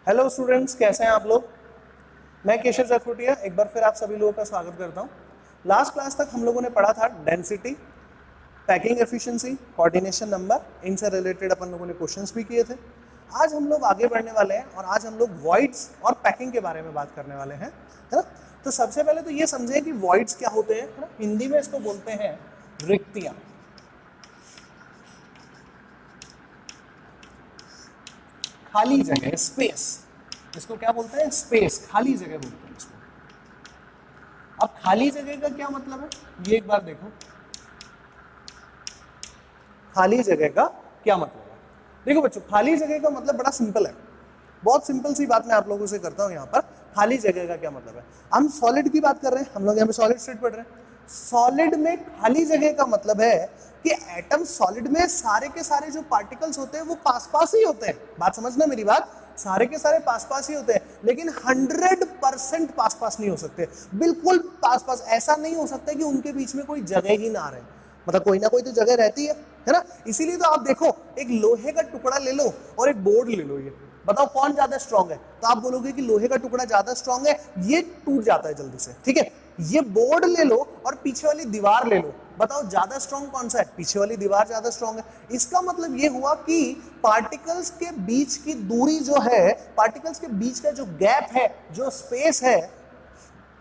Hello students, कैसे हैं आप लोग। मैं केशव जखरुटिया एक बार फिर आप सभी लोगों का स्वागत करता हूं। लास्ट क्लास तक हम लोगों ने पढ़ा था density, packing efficiency, coordination number, इनसे रिलेटेड अपन लोगों ने क्वेश्चंस भी किए थे। आज हम लोग आगे बढ़ने वाले हैं और आज हम लोग वॉइड्स और पैकिंग के बारे में बात करने वाले हैं, है ना। तो सबसे पहले तो ये समझें कि वॉइड्स क्या होते हैं, है ना। हिंदी में इसको बोलते हैं रिक्तियां, खाली जगह, स्पेस। इसको क्या बोलते हैं? स्पेस, खाली जगह बोलते हैं इसको। अब खाली जगह का क्या मतलब है, ये एक बार देखो। खाली जगह का क्या मतलब है? देखो बच्चों, खाली जगह का मतलब बड़ा सिंपल है। बहुत सिंपल सी बात मैं आप लोगों से करता हूं यहाँ पर। खाली जगह का क्या मतलब है? हम सॉलिड की बात कर रहे हैं, हम लोग यहाँ पे सॉलिड स्टेट पढ़ रहे हैं। सॉलिड में खाली जगह का मतलब है कि एटम सॉलिड में सारे के सारे जो पार्टिकल्स होते हैं वो पास पास ही होते हैं। बात समझना मेरी बात, सारे के सारे पास पास ही होते हैं, लेकिन 100% पास पास नहीं हो सकते। बिल्कुल पास पास ऐसा नहीं हो सकता कि उनके बीच में कोई जगह ही ना रहे। मतलब कोई ना कोई तो जगह रहती है ना। इसीलिए तो आप देखो, एक लोहे का टुकड़ा ले लो और एक बोर्ड ले लो, ये बताओ कौन ज्यादा स्ट्रांग है। तो आप बोलोगे कि लोहे का टुकड़ा ज्यादा स्ट्रांग है, ये टूट जाता है जल्दी से, ठीक है। ये बोर्ड ले लो और पीछे वाली दीवार ले लो, बताओ ज्यादा स्ट्रांग कौन सा है? पीछे वाली दीवार ज्यादा स्ट्रांग है। इसका मतलब ये हुआ कि पार्टिकल्स के बीच की दूरी जो है, पार्टिकल्स के बीच का जो गैप है, जो स्पेस है,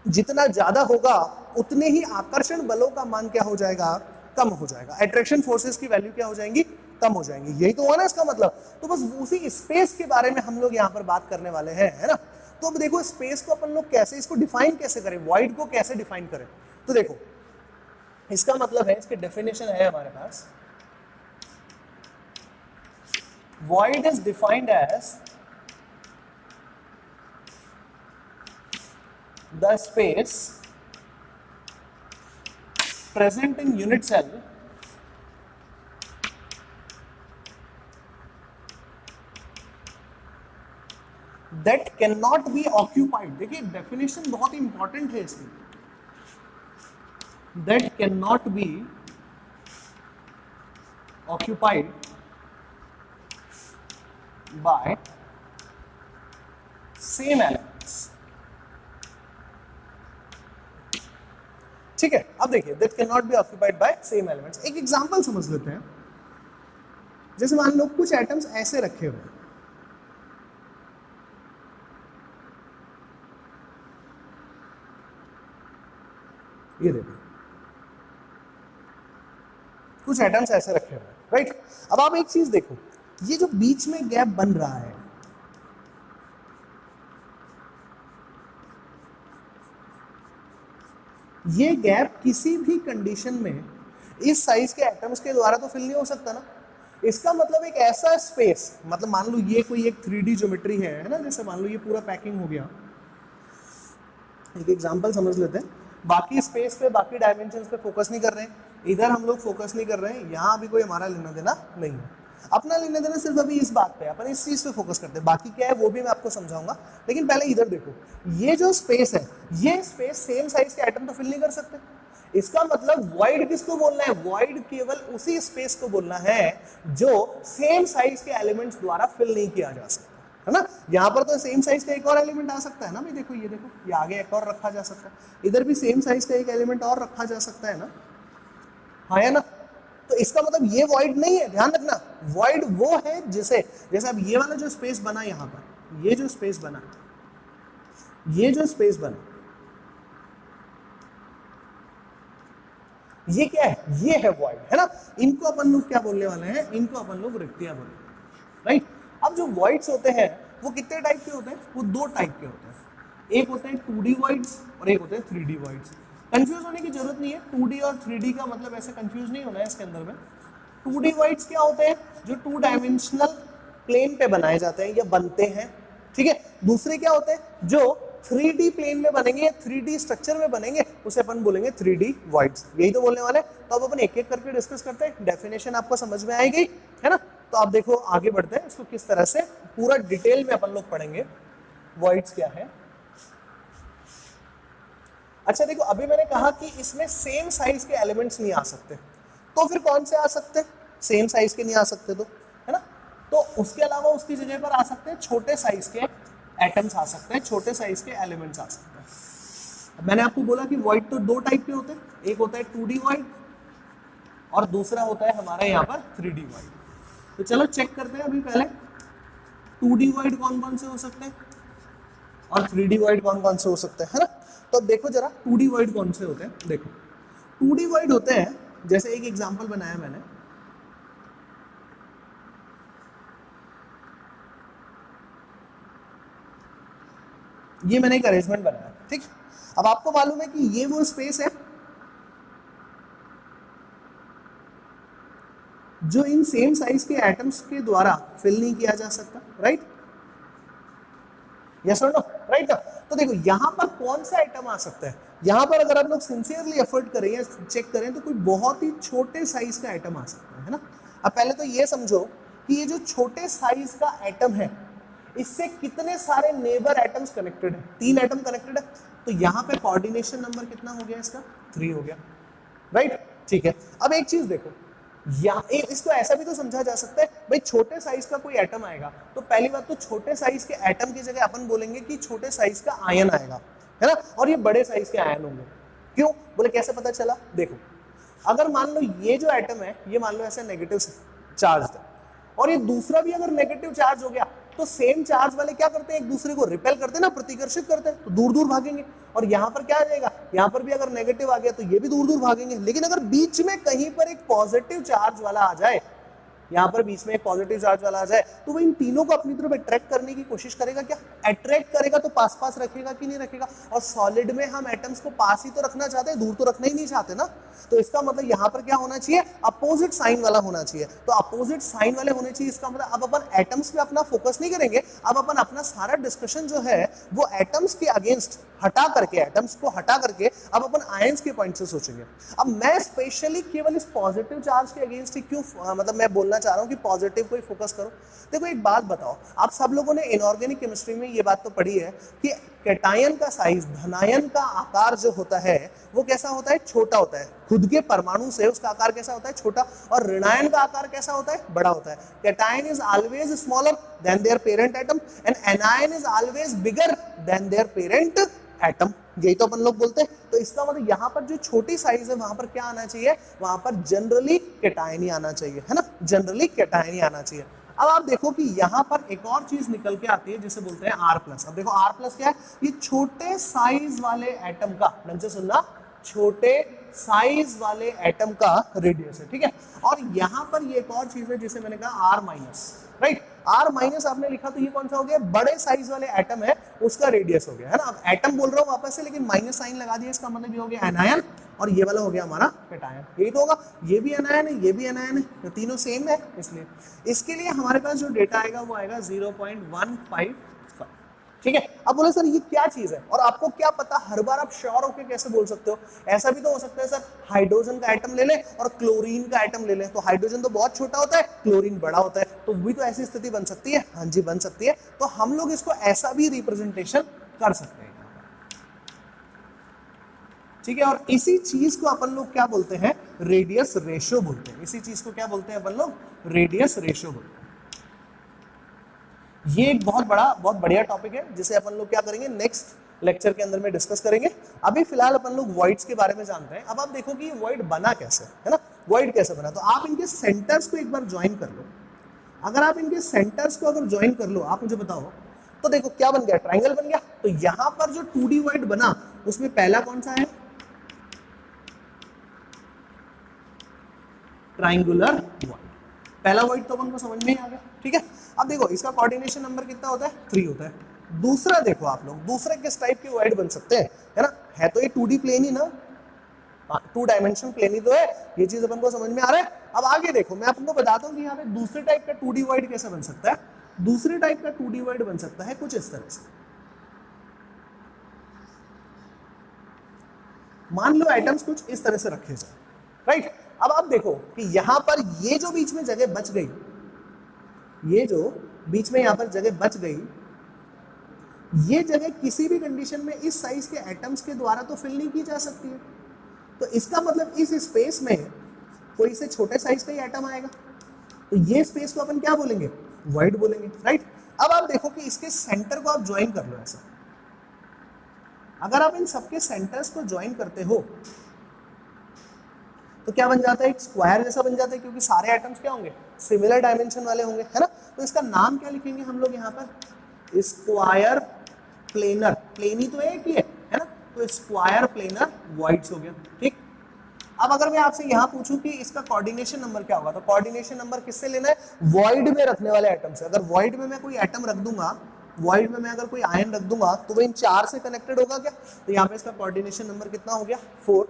जितना ज्यादा होगा उतने ही आकर्षण बलों का मान क्या हो जाएगा? कम हो जाएगा। अट्रैक्शन फोर्सेस की वैल्यू क्या हो जाएंगी? कम हो जाएंगी। यही तो हुआ ना इसका मतलब। तो बस उसी स्पेस के बारे में हम लोग यहाँ पर बात करने वाले हैं, है ना। तो अब देखो, स्पेस को अपन लोग कैसे, इसको डिफाइन कैसे करें, वॉइड को कैसे डिफाइन करें। तो देखो, इसका मतलब है, इसकी डेफिनेशन है हमारे पास। Void is defined as the space present in unit cell that cannot be occupied। देखिए डेफिनेशन बहुत इंपॉर्टेंट है इसकी। that cannot be occupied by same elements। ठीक है, अब देखिए, that cannot be occupied by same elements। एक एग्जांपल समझ लेते हैं। जैसे मान लो कुछ एटम्स ऐसे रखे हुए हैं, ये देखो, कुछ एटम्स ऐसे रखे हुए हैं, राइट। अब आप एक चीज देखो, ये जो बीच में गैप बन रहा है, ये गैप किसी भी कंडीशन में इस साइज के एटम्स के द्वारा तो फिल नहीं हो सकता ना। इसका मतलब एक ऐसा स्पेस, मतलब मान लो ये कोई एक 3D ज्योमेट्री है ना। जैसे मान लो ये पूरा पैकिंग हो गया। एक एग्जांपल समझ लेते हैं। बाकी स्पेस पे, बाकी डायमेंशंस पे फोकस नहीं कर रहे हैं, इधर हम लोग फोकस नहीं कर रहे हैं, यहाँ अभी कोई हमारा लेना देना नहीं है। अपना लेना देना सिर्फ अभी इस बात पे, अपन इस चीज पे फोकस करते हैं। बाकी क्या है वो भी मैं आपको समझाऊंगा, लेकिन पहले इधर देखो। ये जो स्पेस है, ये स्पेस सेम साइज के एटम तो फिल नहीं कर सकते। इसका मतलब वॉइड किसको बोलना है? वॉइड केवल उसी स्पेस को बोलना है जो सेम साइज के एलिमेंट्स द्वारा फिल नहीं किया जा सकता, है ना। यहाँ पर तो सेम साइज का एक और एलिमेंट आ सकता है ना भाई। देखो, ये देखो, ये आगे एक और रखा जा सकता है, इधर भी सेम साइज का एक एलिमेंट और रखा जा सकता है ना, हाँ है ना। तो इसका मतलब ये वॉइड नहीं है, ध्यान रखना। वॉइड वो है जिसे, जैसे अब ये वाला जो स्पेस बना यहाँ पर, ये जो स्पेस बना, ये जो स्पेस बना, ये क्या है? ये है वॉइड, है ना। इनको अपन लोग क्या बोलने वाले हैं? इनको अपन लोग रिक्तियां बोलने वाले हैं, राइट। अब जो वॉइड्स होते हैं वो कितने टाइप के होते हैं? वो दो टाइप के होते हैं। एक होते हैं 2D वॉइड्स और एक होते हैं 3D वॉइड्स। कंफ्यूज होने की जरूरत नहीं है, 2D और 3D का मतलब ऐसे कंफ्यूज नहीं होना है इसके अंदर में। 2D वॉइड्स क्या होते हैं? जो 2 डायमेंशनल प्लेन पे बनाए जाते हैं या बनते हैं, ठीक है। दूसरे क्या होते हैं? जो 3D प्लेन में बनेंगे, 3D स्ट्रक्चर में बनेंगे, उसे अपन बोलेंगे 3D वॉइड्स। यही तो बोलने वाले हैं। तो अब अपन एक एक करके डिस्कस करते हैं, डेफिनेशन आपको समझ में आएगी, है ना। तो आप देखो, आगे बढ़ते हैं, इसको किस तरह से पूरा डिटेल में अपन लोग पढ़ेंगे वॉइड्स क्या है। अच्छा देखो, अभी मैंने कहा कि इसमें सेम साइज के एलिमेंट्स नहीं आ सकते, तो फिर कौन से आ सकते हैं? सेम साइज के नहीं आ सकते तो, है ना। तो उसके अलावा उसकी जगह पर आ सकते हैं छोटे साइज के एटम्स आ सकते हैं, छोटे साइज के एलिमेंट्स आ सकते हैं। अब मैंने आपको बोला कि वॉइड तो दो टाइप के होते हैं, एक होता है 2D वॉइड और दूसरा होता है हमारा यहाँ पर 3D वॉइड। तो चलो चेक करते हैं अभी पहले 2D वॉइड कौन कौन से हो सकते हैं और 3D वॉइड कौन कौन से हो सकते हैं, है ना। तो देखो जरा 2D वॉइड कौन से होते हैं। देखो 2D वॉइड होते हैं, जैसे एक एग्जांपल बनाया मैंने, ये मैंने एक अरेंजमेंट बनाया, ठीक। अब आपको मालूम है कि ये वो स्पेस है जो इन सेम साइज के एटम्स के द्वारा फिल नहीं किया जा सकता, राइट। यस और नो, राइट ना। तो देखो यहां पर कौन सा आइटम आ सकता है, यहां पर अगर आप लोग सिंसियरली एफर्ट करें या चेक करें तो कोई बहुत ही छोटे साइज का आइटम आ सकता है ना। अब पहले तो ये समझो कि ये जो छोटे साइज का एटम है इससे कितने सारे नेबर एटम्स कनेक्टेड है, 3 एटम कनेक्टेड है। तो यहाँ पे कोऑर्डिनेशन नंबर कितना हो गया इसका, 3 हो गया, राइट, ठीक है। अब एक चीज देखो, या इसको ऐसा भी तो समझा जा सकता है, भाई छोटे साइज का कोई एटम आएगा तो पहली बात तो छोटे साइज के एटम की जगह अपन बोलेंगे कि छोटे साइज का आयन आएगा, है ना, और ये बड़े साइज के आयन होंगे। क्यों बोले, कैसे पता चला, देखो अगर मान लो ये जो एटम है ये मान लो ऐसे नेगेटिव चार्ज है और ये दूसरा भी अगर नेगेटिव चार्ज हो गया तो सेम चार्ज वाले क्या करते हैं, एक दूसरे को रिपेल करते हैं ना, प्रतिकर्षित करते हैं, तो दूर दूर भागेंगे। और यहाँ पर क्या आ जाएगा, यहाँ पर भी अगर नेगेटिव आ गया तो ये भी दूर दूर भागेंगे। लेकिन अगर बीच में कहीं पर एक पॉजिटिव चार्ज वाला आ जाए, यहाँ पर बीच में एक पॉजिटिव चार्ज वाला आ जाए तो वो इन तीनों को अपनी तरफ अट्रैक्ट करने की कोशिश करेगा। क्या अट्रैक्ट करेगा तो पास पास रखेगा कि नहीं रखेगा। और सॉलिड में हम एटम्स को पास ही तो रखना चाहते हैं, दूर तो रखना ही नहीं चाहते ना। तो इसका मतलब यहाँ पर क्या होना चाहिए, अपोजिट साइन वाला होना चाहिए। तो अपोजिट साइन वाले होने चाहिए, इसका मतलब अब अपन एटम्स पे अपना फोकस नहीं करेंगे, अब अपन अपना सारा डिस्कशन जो है वो एटम्स के अगेंस्ट हटा करके, एटम्स को हटा करके अब अपन आयंस के पॉइंट से सोचेंगे। अब मैं स्पेशली केवल इस पॉजिटिव चार्ज के अगेंस्ट ही क्यों मतलब मैं बोलना चाह रहा हूं कि पॉजिटिव को ही फोकस करो। देखो एक बात बताओ, आप सब लोगों ने इनऑर्गेनिक केमिस्ट्री में ये बात तो पढ़ी है कि कैटायन का साइज, धनायन का आकार जो होता है वो कैसा होता है, छोटा होता है। खुद के परमाणु से उसका आकार कैसा होता है, छोटा। और ऋणायन का आकार कैसा होता है, बड़ा होता है। Cation is always smaller than there parent atom and anion is always bigger than there parent atom. यही तो अपन लोग बोलते हैं। तो इसका मतलब यहाँ पर जो छोटी साइज है वहां पर क्या आना चाहिए, वहां पर जनरली कैटायन ही आना चाहिए, है ना, जनरली कैटायन ही आना चाहिए। अब आप देखो कि यहाँ पर एक और चीज निकल के आती है जिसे बोलते हैं R+। अब देखो R+ क्या है, ये छोटे साइज वाले एटम का, ढंग से सुनना, छोटे साइज वाले एटम का रेडियस है, ठीक है। और यहाँ पर ये एक और चीज है जिसे मैंने कहा R-, राइट। R- आपने लिखा तो ये कौन सा हो गया, बड़े साइज वाले एटम है उसका रेडियस हो गया, है ना। अब एटम बोल रहा हूँ वापस से, लेकिन माइनस साइन लगा दिया, इसका मतलब ये हो गया एनायन और ये वाला हो गया हमारा कैटायन। यही तो होगा, ये भी एनायन है, ये भी एनायन है, तो तीनों सेम है। इसलिए इसके लिए हमारे पास जो डेटा आएगा वो आएगा 0.155, ठीक है। अब बोले सर ये क्या चीज है और आपको क्या पता, हर बार आप श्योर होके कैसे बोल सकते हो। ऐसा भी तो हो सकता है सर, हाइड्रोजन का एटम ले ले और क्लोरीन का एटम ले ले, तो हाइड्रोजन तो बहुत छोटा होता है, क्लोरीन बड़ा होता है, तो भी तो ऐसी स्थिति बन सकती है। हाँ जी बन सकती है। तो हम लोग इसको ऐसा भी रिप्रेजेंटेशन कर सकते हैं, ठीक है। और इसी चीज को अपन लोग क्या बोलते हैं, रेडियस रेशियो बोलते हैं। इसी चीज को क्या बोलते हैं अपन लोग, रेडियस रेशियो बोलते हैं। ये एक बहुत बढ़िया टॉपिक है जिसे अपन लोग क्या करेंगे, नेक्स्ट लेक्चर के अंदर में डिस्कस करेंगे। अभी फिलहाल अपन लोग वॉइड्स के बारे में जानते हैं। अब आप देखो कि वॉइड बना कैसे, है ना, वॉइड कैसे बना। तो आप इनके सेंटर्स को एक बार ज्वाइन कर लो। अगर आप इनके सेंटर्स को अगर ज्वाइन कर लो, आप मुझे बताओ, तो देखो क्या बन गया, ट्राइंगल बन गया। तो यहां पर जो 2D वॉइड बना उसमें पहला कौन सा है, ट्राइंगुलर वॉइड। पहला वॉइड तो अपन को समझ में ही आ गया, ठीक है। अब देखो इसका कोऑर्डिनेशन नंबर कितना होता है, 3 होता है। दूसरा देखो आप लोग, दूसरे किस टाइप के वॉइड बन सकते हैं, है ना, है तो ये 2D प्लेन ही ना, 2 डायमेंशन प्लेन ही तो है। ये चीज अपन को समझ में आ रहा है। अब आगे देखो, मैं आपको बताता हूँ कि यहाँ पे दूसरे टाइप का 2D वॉइड कैसे बन सकता है। दूसरे टाइप का 2D वॉइड बन सकता है कुछ इस तरह से। मान लो एटम्स कुछ इस तरह से रखे जाए, राइट। अब आप देखो कि यहां पर ये जो बीच में जगह बच गई, ये जो बीच में यहां पर जगह बच गई, ये जगह किसी भी कंडीशन में इस साइज के एटम्स के द्वारा तो फिल नहीं की जा सकती है। तो इसका मतलब इस स्पेस में कोई से छोटे साइज का ही एटम आएगा, तो ये स्पेस को अपन क्या बोलेंगे, वॉइड बोलेंगे, राइट। अब आप देखो कि इसके सेंटर को आप ज्वाइन कर लो ऐसा, अगर आप इन सबके सेंटर्स को ज्वाइन करते हो तो क्या बन जाता है, एक स्क्वायर जैसा बन जाता है, क्योंकि सारे एटम्स क्या होंगे, सिमिलर डायमेंशन वाले होंगे, है ना। तो इसका नाम क्या लिखेंगे हम लोग यहाँ पर, स्क्वायर प्लेनर, प्लेन ही तो एक ही है ना, तो स्क्वायर प्लेनर वॉइड्स हो गया, ठीक। अब अगर मैं आपसे यहाँ पूछूं कि इसका कोऑर्डिनेशन नंबर क्या होगा, तो कोऑर्डिनेशन नंबर किससे लेना है, वॉइड में रखने वाले एटम से। अगर वॉइड में मैं कोई एटम रख दूंगा, वॉइड में मैं अगर कोई आयन रख दूंगा तो वो इन 4 से कनेक्टेड होगा क्या, तो यहाँ पे इसका कोऑर्डिनेशन नंबर कितना हो गया 4,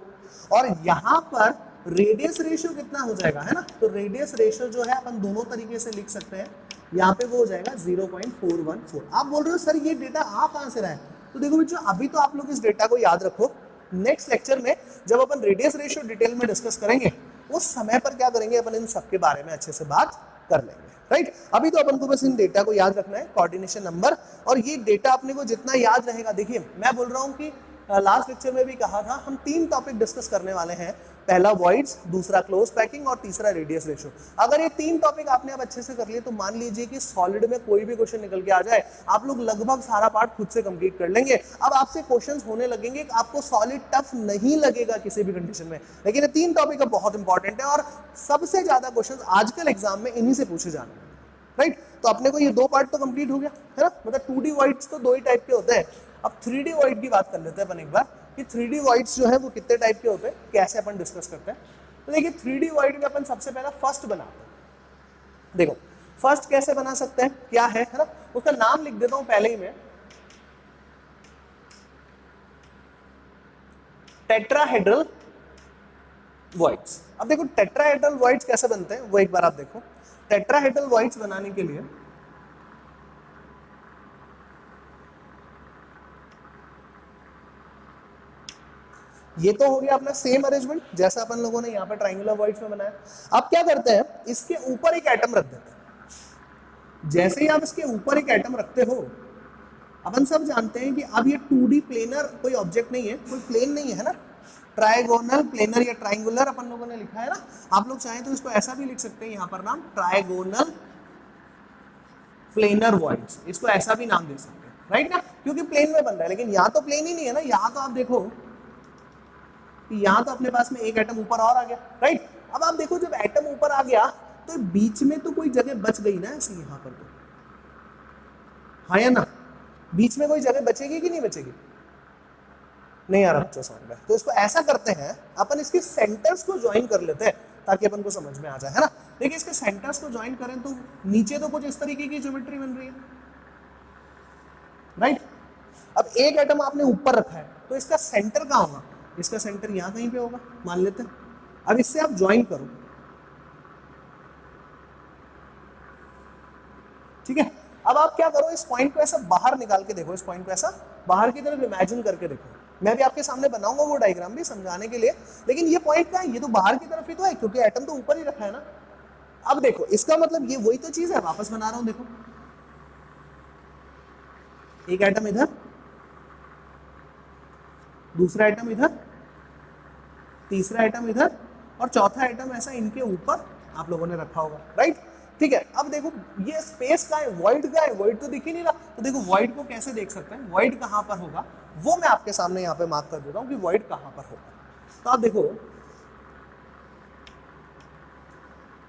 और यहाँ पर रेडियस रेशियो कितना हो जाएगा, है ना, तो रेडियस रेशियो जो है अपन दोनों तरीके से लिख सकते हैं, यहाँ पे वो हो जाएगा 0.414। आप बोल रहे हो सर ये डेटा आ कहाँ से रहा है, तो देखो बच्चों अभी तो आप लोग इस डेटा को याद रखो, नेक्स्ट लेक्चर में जब अपन रेडियस रेशियो डिटेल में डिस्कस करेंगे उस समय पर क्या करेंगे, अपन इन सब के बारे में अच्छे से बात कर लेंगे, राइट। अभी तो अपन को बस इन डेटा को याद रखना है, कोऑर्डिनेशन नंबर, और ये डेटा अपने को जितना याद रहेगा, देखिए मैं बोल रहा हूँ कि लास्ट लेक्चर में भी कहा था हम 3 टॉपिक डिस्कस करने वाले हैं, पहला वॉइड्स, दूसरा क्लोज पैकिंग और तीसरा रेडियस रेशियो। अगर ये 3 टॉपिक आपने अब अच्छे से कर लिए तो मान लीजिए कि सॉलिड में कोई भी क्वेश्चन निकल के आ जाए, आप लोग लगभग सारा पार्ट खुद से कंप्लीट कर लेंगे। अब आपसे क्वेश्चंस होने लगेंगे, आपको सॉलिड टफ नहीं लगेगा किसी भी कंडीशन में, लेकिन ये 3 टॉपिक बहुत इंपॉर्टेंट है और सबसे ज्यादा क्वेश्चन आजकल एग्जाम में इन्हीं से पूछे जाने हैं, राइट। तो अपने को ये 2 पार्ट तो कंप्लीट हो गया, है ना, मतलब 2D वॉइड्स तो 2 ही टाइप के होते हैं। अब 3D वॉइड की बात कर लेते हैं अपन एक बार, कि 3D वॉइड्स जो है वो कितने टाइप के होते हैं, कैसे अपन डिस्कस करते हैं। तो देखिए 3D वॉइड में अपन सबसे पहला फर्स्ट बनाते हैं। देखो फर्स्ट कैसे बना सकते हैं, क्या है ना, उसका नाम लिख देता हूं पहले ही मैं, टेट्राहेड्रल वॉइड्स। अब देखो टेट्राहेड्रल वॉइड्स कैसे बनते हैं वो एक बार आप देखो। टेट्राहेड्रल वॉइड्स बनाने के लिए ये तो हो गया अपना सेम अरेंजमेंट जैसा अपन लोगों ने यहाँ पे ट्रायंगुलर वॉइड्स में बनाया। अब क्या करते हैं, इसके ऊपर एक एटम रख देते हैं। जैसे ही आप इसके ऊपर एक एटम रखते हो, अपन सब जानते हैं कि अब ये 2D प्लेनर कोई ऑब्जेक्ट नहीं है, कोई प्लेन नहीं है ना, ट्रायगोनल प्लेनर या ट्रायंगुलर अपन लोगों ने लिखा है ना। आप लोग चाहें तो इसको ऐसा भी लिख सकते हैं यहाँ पर नाम, ट्रायगोनल प्लेनर वॉइड्स, इसको ऐसा भी नाम दे सकते हैं, राइट ना, क्योंकि प्लेन में बन रहा है। लेकिन यहाँ तो प्लेन ही नहीं है ना, यहाँ तो आप देखो कि यहाँ तो अपने पास में एक एटम ऊपर और आ गया, राइट। अब आप देखो जब एटम ऊपर आ गया तो बीच में तो कोई जगह बच गई ना ऐसी यहाँ पर, तो हाँ या ना, बीच में कोई जगह बचेगी कि नहीं बचेगी, नहीं आ रहा बच्चों समझ में। तो इसको ऐसा करते हैं अपन, इसके सेंटर्स को ज्वाइन कर लेते हैं ताकि अपन को समझ में आ जाए, है ना। देखिए इसके सेंटर्स को ज्वाइन करें तो नीचे तो कुछ इस तरीके की ज्योमेट्री बन रही है, राइट। अब एक एटम आपने ऊपर रखा है तो इसका सेंटर कहाँ होगा, इसका सेंटर यहां कहीं पे होगा मान लेते हैं। अब इससे आप ज्वाइन करो, ठीक है। अब आप क्या करो, इस पॉइंट को ऐसा बाहर निकाल के देखो, इस पॉइंट को ऐसा बाहर की तरफ इमेजिन करके देखो। मैं भी आपके सामने बनाऊंगा वो डायग्राम भी समझाने के लिए, लेकिन ये पॉइंट क्या है, ये तो बाहर की तरफ ही तो है क्योंकि एटम तो ऊपर ही रखा है ना। अब देखो इसका मतलब ये वही तो चीज है, वापस बना रहा हूं, देखो एक एटम इधर, दूसरा एटम इधर, तीसरा एटम इधर और चौथा एटम ऐसा इनके ऊपर आप लोगों ने रखा होगा, राइट। ठीक है, अब देखो ये स्पेस का है, वॉइड का है, वॉइड तो दिख ही नहीं रहा। तो देखो वॉइड को कैसे देख सकते हैं, वॉइड कहां पर होगा वो मैं आपके सामने यहाँ पे मार्क कर देता हूं कि वॉइड कहां पर होगा। तो आप देखो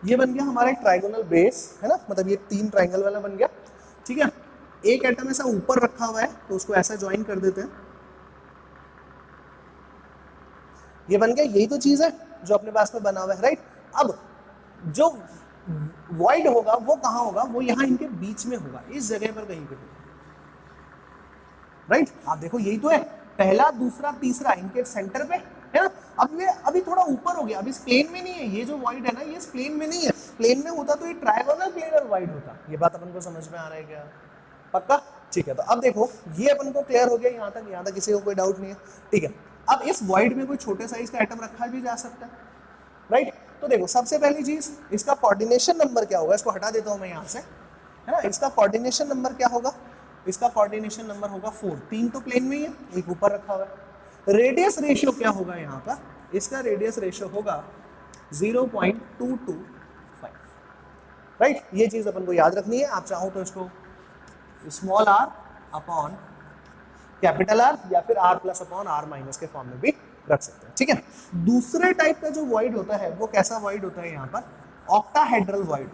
ये बन गया हमारा एक ट्राइगोनल बेस, है ना, मतलब ये 3 ट्राइंगल वाला बन गया, ठीक है। एक एटम ऐसा ऊपर रखा हुआ है तो उसको ऐसा ज्वाइन कर देते हैं, ये बन गया, यही तो चीज है जो अपने पास में बना हुआ है, राइट। अब जो वॉइड होगा वो कहां होगा, वो यहां इनके बीच में होगा, इस जगह पर कहीं पे होगा, राइट। आप देखो यही तो है, पहला दूसरा तीसरा इनके सेंटर पे है ना। अब ये अभी थोड़ा ऊपर हो गया, अभी इस प्लेन में नहीं है, ये जो वॉइड है ना ये इस प्लेन में नहीं है, प्लेन में होता तो ये ट्रायगोनल प्लेनर वॉइड होता। ये बात अपन को समझ में आ रहा है क्या, पक्का, ठीक है। तो अब देखो ये अपन को क्लियर हो गया यहाँ तक किसी को कोई डाउट नहीं है, ठीक है। अब इस वॉइड में कोई छोटे साइज का एटम रखा भी जा सकता है, राइट। तो देखो सबसे पहली चीज, इसका कोऑर्डिनेशन नंबर क्या होगा, इसको हटा देता हूं मैं यहाँ से, है ना। इसका कोऑर्डिनेशन नंबर क्या होगा, इसका कोऑर्डिनेशन नंबर होगा 4, 3 तो प्लेन में ही है, एक ऊपर रखा हुआ है। रेडियस रेशियो क्या होगा यहाँ का, इसका रेडियस रेशियो होगा 0.225, राइट। ये चीज अपन को याद रखनी है, आप चाहो तो इसको small r upon capital r, या फिर r plus upon r minus के फॉर्म में भी रख सकते हैं, ठीक है। दूसरे टाइप का जो वॉइड होता है वो कैसा वॉइड होता है यहाँ पर, ऑक्टाहेड्रल वॉइड,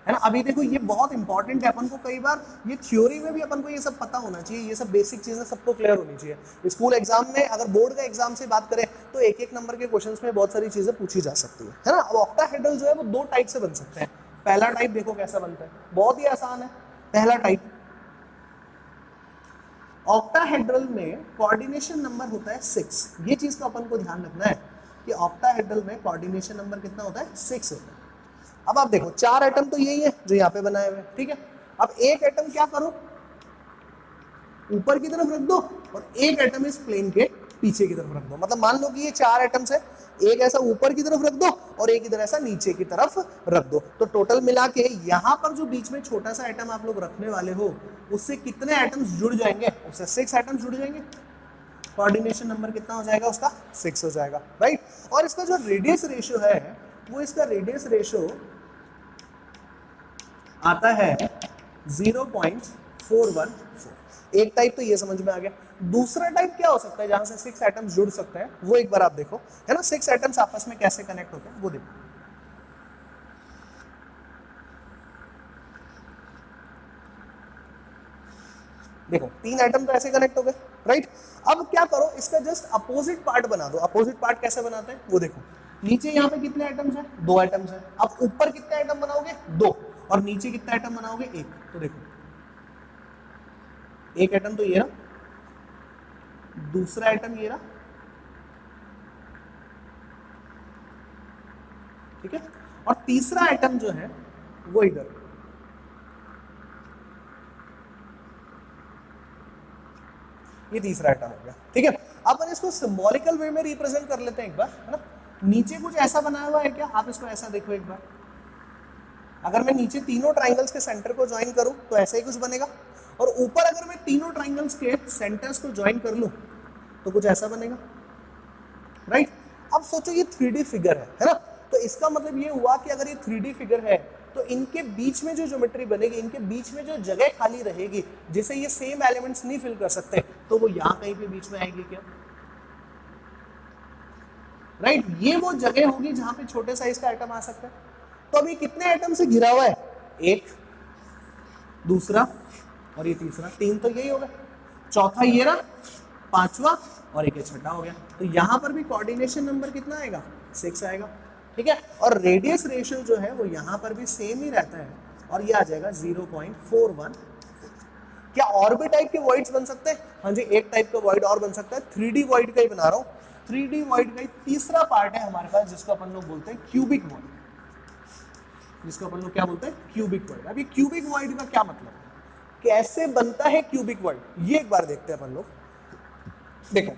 है ना। अभी देखो ये बहुत इंपॉर्टेंट है, अपन को कई बार ये थ्योरी में भी अपन को ये सब पता होना चाहिए, ये सब बेसिक चीजें सबको क्लियर होनी चाहिए। स्कूल एग्जाम में अगर बोर्ड का एग्जाम से बात करें तो एक एक नंबर के क्वेश्चंस में बहुत सारी चीजें पूछी जा सकती है ना। अब ऑक्टाहेड्रल जो है वो दो टाइप से बन सकते हैं। पहला टाइप देखो कैसा बनता है, बहुत ही आसान है। पहला टाइप, ऑक्टाहेड्रल में कोऑर्डिनेशन नंबर होता है 6। ये चीज का अपन को ध्यान रखना है कि ऑक्टाहेड्रल में कोऑर्डिनेशन नंबर कितना होता है, 6 होता है। अब आप देखो 4 एटम तो यही है जो यहाँ पे बनाए हुए, ठीक है। अब एक एटम क्या करो, ऊपर की तरफ रख दो, और एक एटम इस प्लेन के पीछे की तरफ रख दो। मतलब मान लो कि ये 4 एटम्स है, एक ऐसा ऊपर की तरफ रख दो और एक इधर ऐसा नीचे की तरफ रख दो। तो टोटल मिला के यहाँ पर जो बीच में छोटा सा एटम आप लोग रखने वाले हो, उससे कितने एटम्स जुड़ जाएंगे, उससे 6 एटम्स जुड़ जाएंगे। कोऑर्डिनेशन नंबर कितना हो जाएगा उसका, 6 हो जाएगा, राइट। और इसका जो रेडियस रेशियो है वो, इसका रेडियस रेशियो आता है 0.414। एक टाइप तो ये समझ में आ गया। दूसरा टाइप क्या हो सकता है जहां से 6 एटम्स जुड़ सकते हैं, वो एक बार आप देखो, है ना। 6 एटम्स आपस में कैसे कनेक्ट होते हैं वो देखो। देखो 3 एटम तो ऐसे कनेक्ट हो गए, राइट। अब क्या करो, इसका जस्ट अपोजिट पार्ट बना दो। अपोजिट पार्ट कैसे बनाते हैं वो देखो। नीचे यहाँ पे कितने एटम्स हैं, 2 एटम्स हैं। अब ऊपर कितने एटम बनाओगे, 2, और नीचे कितना एटम बनाओगे, 1। तो देखो एक एटम तो ये रहा, दूसरा एटम ये रहा, ठीक है, और तीसरा एटम जो है वो इधर। ये तीसरा एटम हो गया, ठीक है। अपन इसको सिंबॉलिकल वे में रिप्रेजेंट कर लेते हैं एक बार, है ना। नीचे कुछ ऐसा बनाया हुआ है क्या, आप इसको ऐसा देखो एक बार। अगर मैं नीचे तीनों ट्राइंगल्स के सेंटर को ज्वाइन करूं तो ऐसा ही कुछ बनेगा, और ऊपर अगर मैं तीनों ट्राइंगल्स के सेंटर्स को ज्वाइन कर लूं तो कुछ ऐसा बनेगा, राइट। अब सोचो ये 3D फिगर है ना। तो इसका मतलब ये हुआ कि अगर ये 3D फिगर है तो इनके बीच में जो ज्योमेट्री बनेगी, इनके बीच में जो जगह खाली रहेगी जिसे ये सेम एलिमेंट्स नहीं फिल कर सकते, तो वो यहां कहीं पे बीच में आएगी क्या, राइट। ये वो जगह होगी जहां पे छोटे साइज का आइटम आ सकता है। तो अभी कितने आइटम से घिरा हुआ है, एक, दूसरा और ये तीसरा, 3 तो यही होगा, चौथा ये रहा, पांचवा और एक छठा हो गया। तो यहां पर भी कोऑर्डिनेशन नंबर कितना आएगा, 6 आएगा, ठीक है। और रेडियस रेशियो जो है वो यहां पर भी सेम ही रहता है, और ये आ जाएगा 0.41। क्या और भी टाइप के वॉइड्स बन सकते हैं, हाँ जी, एक टाइप का वॉइड और बन सकता है। 3D वॉइड का ही बना रहा हूं। 3D वॉइड का तीसरा पार्ट है हमारे पास, जिसको अपन लोग बोलते हैं क्यूबिक वॉइड, जिसको अपन लोग क्या बोलते हैं, क्यूबिक वॉइड। अभी क्यूबिक वॉइड का क्या मतलब है, कैसे बनता है क्यूबिक वॉइड, ये एक बार देखते हैं अपन लोग। देखो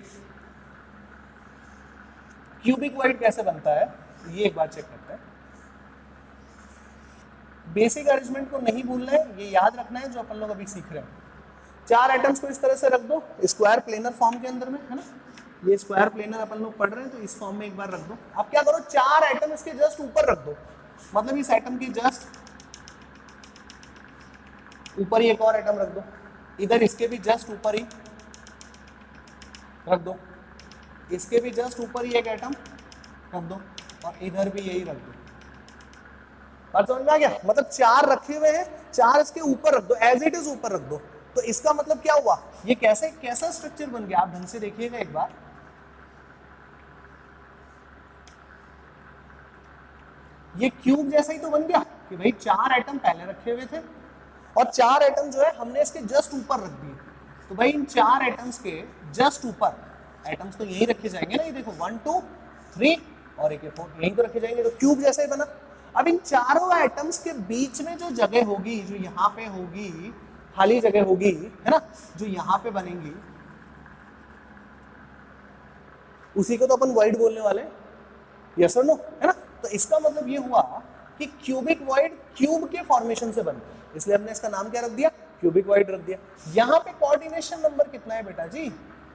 क्यूबिक वॉइड कैसे बनता है ये एक बार चेक करते हैं। बेसिक अरेंजमेंट को नहीं भूलना है, ये याद रखना है जो अपन लोग अभी सीख रहे हैं। 4 एटम्स को इस तरह से रख दो स्क्वायर प्लेनर फॉर्म के अंदर में, है ना। ये स्क्वायर प्लेनर अपन लोग पढ़ रहे हैं तो इस फॉर्म में एक बार रख दो। अब क्या करो, 4 एटम इसके जस्ट ऊपर रख दो, मतलब इस एटम के जस्ट ऊपर ही एक और एटम रख दो, इधर इसके भी जस्ट ऊपर ही रख दो, इसके भी जस्ट ऊपर ही एक एटम रख दो, और इधर भी यही रख दो। बात समझ में आ गया, मतलब 4 रखे हुए हैं, 4 इसके ऊपर रख दो, एज इट इज ऊपर रख दो। तो इसका मतलब क्या हुआ, ये कैसे कैसा स्ट्रक्चर बन गया, आप ढंग से देखिएगा एक बार। ये क्यूब जैसा ही तो बन गया कि भाई 4 एटम पहले रखे हुए थे और 4 एटम जो है हमने इसके जस्ट ऊपर रख दिए। तो भाई इन 4 एटम्स के जस्ट ऊपर, एटम्स तो यही रखे जाएंगे ना, ये देखो 1 2 3 और एक 4 यहीं तो रखे जाएंगे, तो क्यूब जैसा ही बना। अब इन चारों एटम्स के बीच में जो जगह होगी, जो यहाँ पे होगी, खाली जगह होगी, है ना, जो यहाँ पे बनेंगी, उसी को तो अपन वॉइड बोलने वाले हैं, यस और नो, है ना। तो इसका मतलब ये हुआ कि क्यूबिक वॉइड क्यूब के फॉर्मेशन से बनते हैं, इसलिए हमने इसका नाम क्या रख दिया, क्यूबिक वॉइड रख दिया। यहाँ पे कोऑर्डिनेशन नंबर कितना है बेटा जी,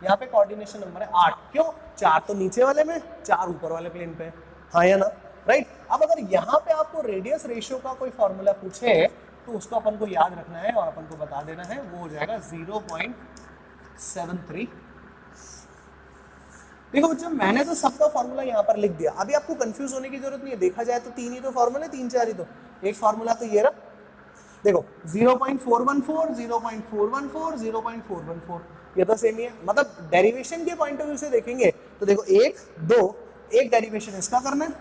यहाँ पे कोऑर्डिनेशन नंबर है 8। क्यों, 4 तो नीचे वाले में, 4 ऊपर वाले प्लेन पे, हाँ या ना। राइट। अब अगर यहाँ पे आपको रेडियस रेशियो का कोई फॉर्मूला पूछे तो उसको अपन को याद रखना है और अपन को बता देना है, वो हो जाएगा 0.73। देखो बच्चों मैंने तो सबका फॉर्मूला यहाँ पर लिख दिया, अभी आपको कंफ्यूज होने की जरूरत नहीं है। देखा जाए तो 3 ही तो फॉर्मूला, 3-4 ही तो, एक फॉर्मूला तो ये रहा, देखो 0.414, 0.414, 0.414, ये तो सेम ही है। मतलब डेरिवेशन के पॉइंट ऑफ व्यू से देखेंगे तो देखो 1 2, एक डेरिवेशन इसका करना है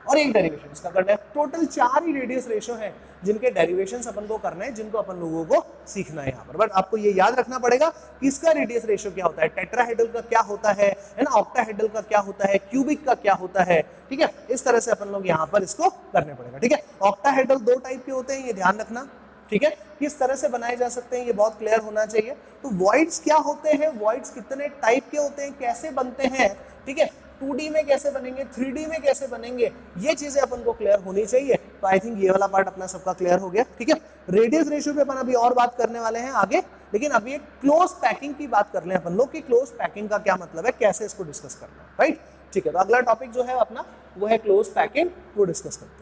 और एक डेरिवेशन इसका करना है। टोटल 4 ही रेडियस रेशियो हैं जिनके डेरिवेशंस अपन को करना है, जिनको अपन लोगों को सीखना है यहाँ पर। बट आपको ये याद रखना पड़ेगा कि इसका रेडियस रेशियो क्या होता है, टेट्राहेड्रल का क्या होता है ना, ऑक्टाहेड्रल का क्या होता है, क्यूबिक का क्या होता है, ठीक है। इस तरह से अपन लोग यहाँ पर इसको करने पड़ेगा, ठीक है। ऑक्टाहेड्रल 2 टाइप के होते हैं, ये ध्यान रखना, ठीक है। किस तरह से बनाए जा सकते हैं ये बहुत क्लियर होना चाहिए। तो वॉइड्स क्या होते हैं, वॉइड्स कितने टाइप के होते हैं, कैसे बनते हैं, ठीक है, 2D में कैसे बनेंगे, 3D में कैसे बनेंगे, ये चीजें अपन को क्लियर होनी चाहिए। तो आई थिंक ये वाला पार्ट अपना सबका क्लियर हो गया, ठीक है। रेडियस रेशियो पे अपन अभी और बात करने वाले हैं आगे, लेकिन अभी एक क्लोज पैकिंग की बात कर ले अपन लोग कि क्लोज पैकिंग का क्या मतलब है, कैसे इसको डिस्कस करना है, राइट। ठीक है, तो अगला टॉपिक जो है अपना वो है क्लोज पैकिंग, वो डिस्कस करते हैं।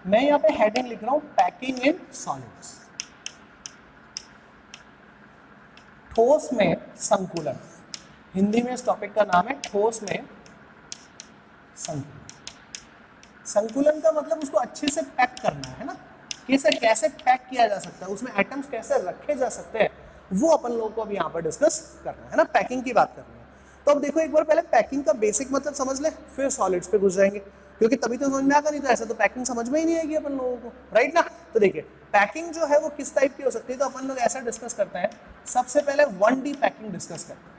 मैं यहाँ पे हेडिंग लिख रहा हूं पैकिंग इन सॉलिड्स, ठोस में संकुलन। हिंदी में इस टॉपिक का नाम है ठोस में संकुलन। संकुलन का मतलब उसको अच्छे से पैक करना है ना, कैसे कैसे पैक किया जा सकता है, उसमें एटम्स कैसे रखे जा सकते हैं, वो अपन लोगों को अभी यहाँ पर डिस्कस करना है ना, पैकिंग की बात करनी है। तो अब देखो एक बार पहले पैकिंग का बेसिक मतलब समझ ले, फिर सॉलिड्स पे घुस जाएंगे, क्योंकि तभी तो समझ में आएगा, नहीं तो ऐसा तो पैकिंग समझ में ही नहीं आएगी अपन लोगों को, राइट ना। तो देखिए पैकिंग जो है वो किस टाइप की हो सकती है, तो अपन लोग ऐसा डिस्कस करते हैं। सबसे पहले 1D पैकिंग डिस्कस करते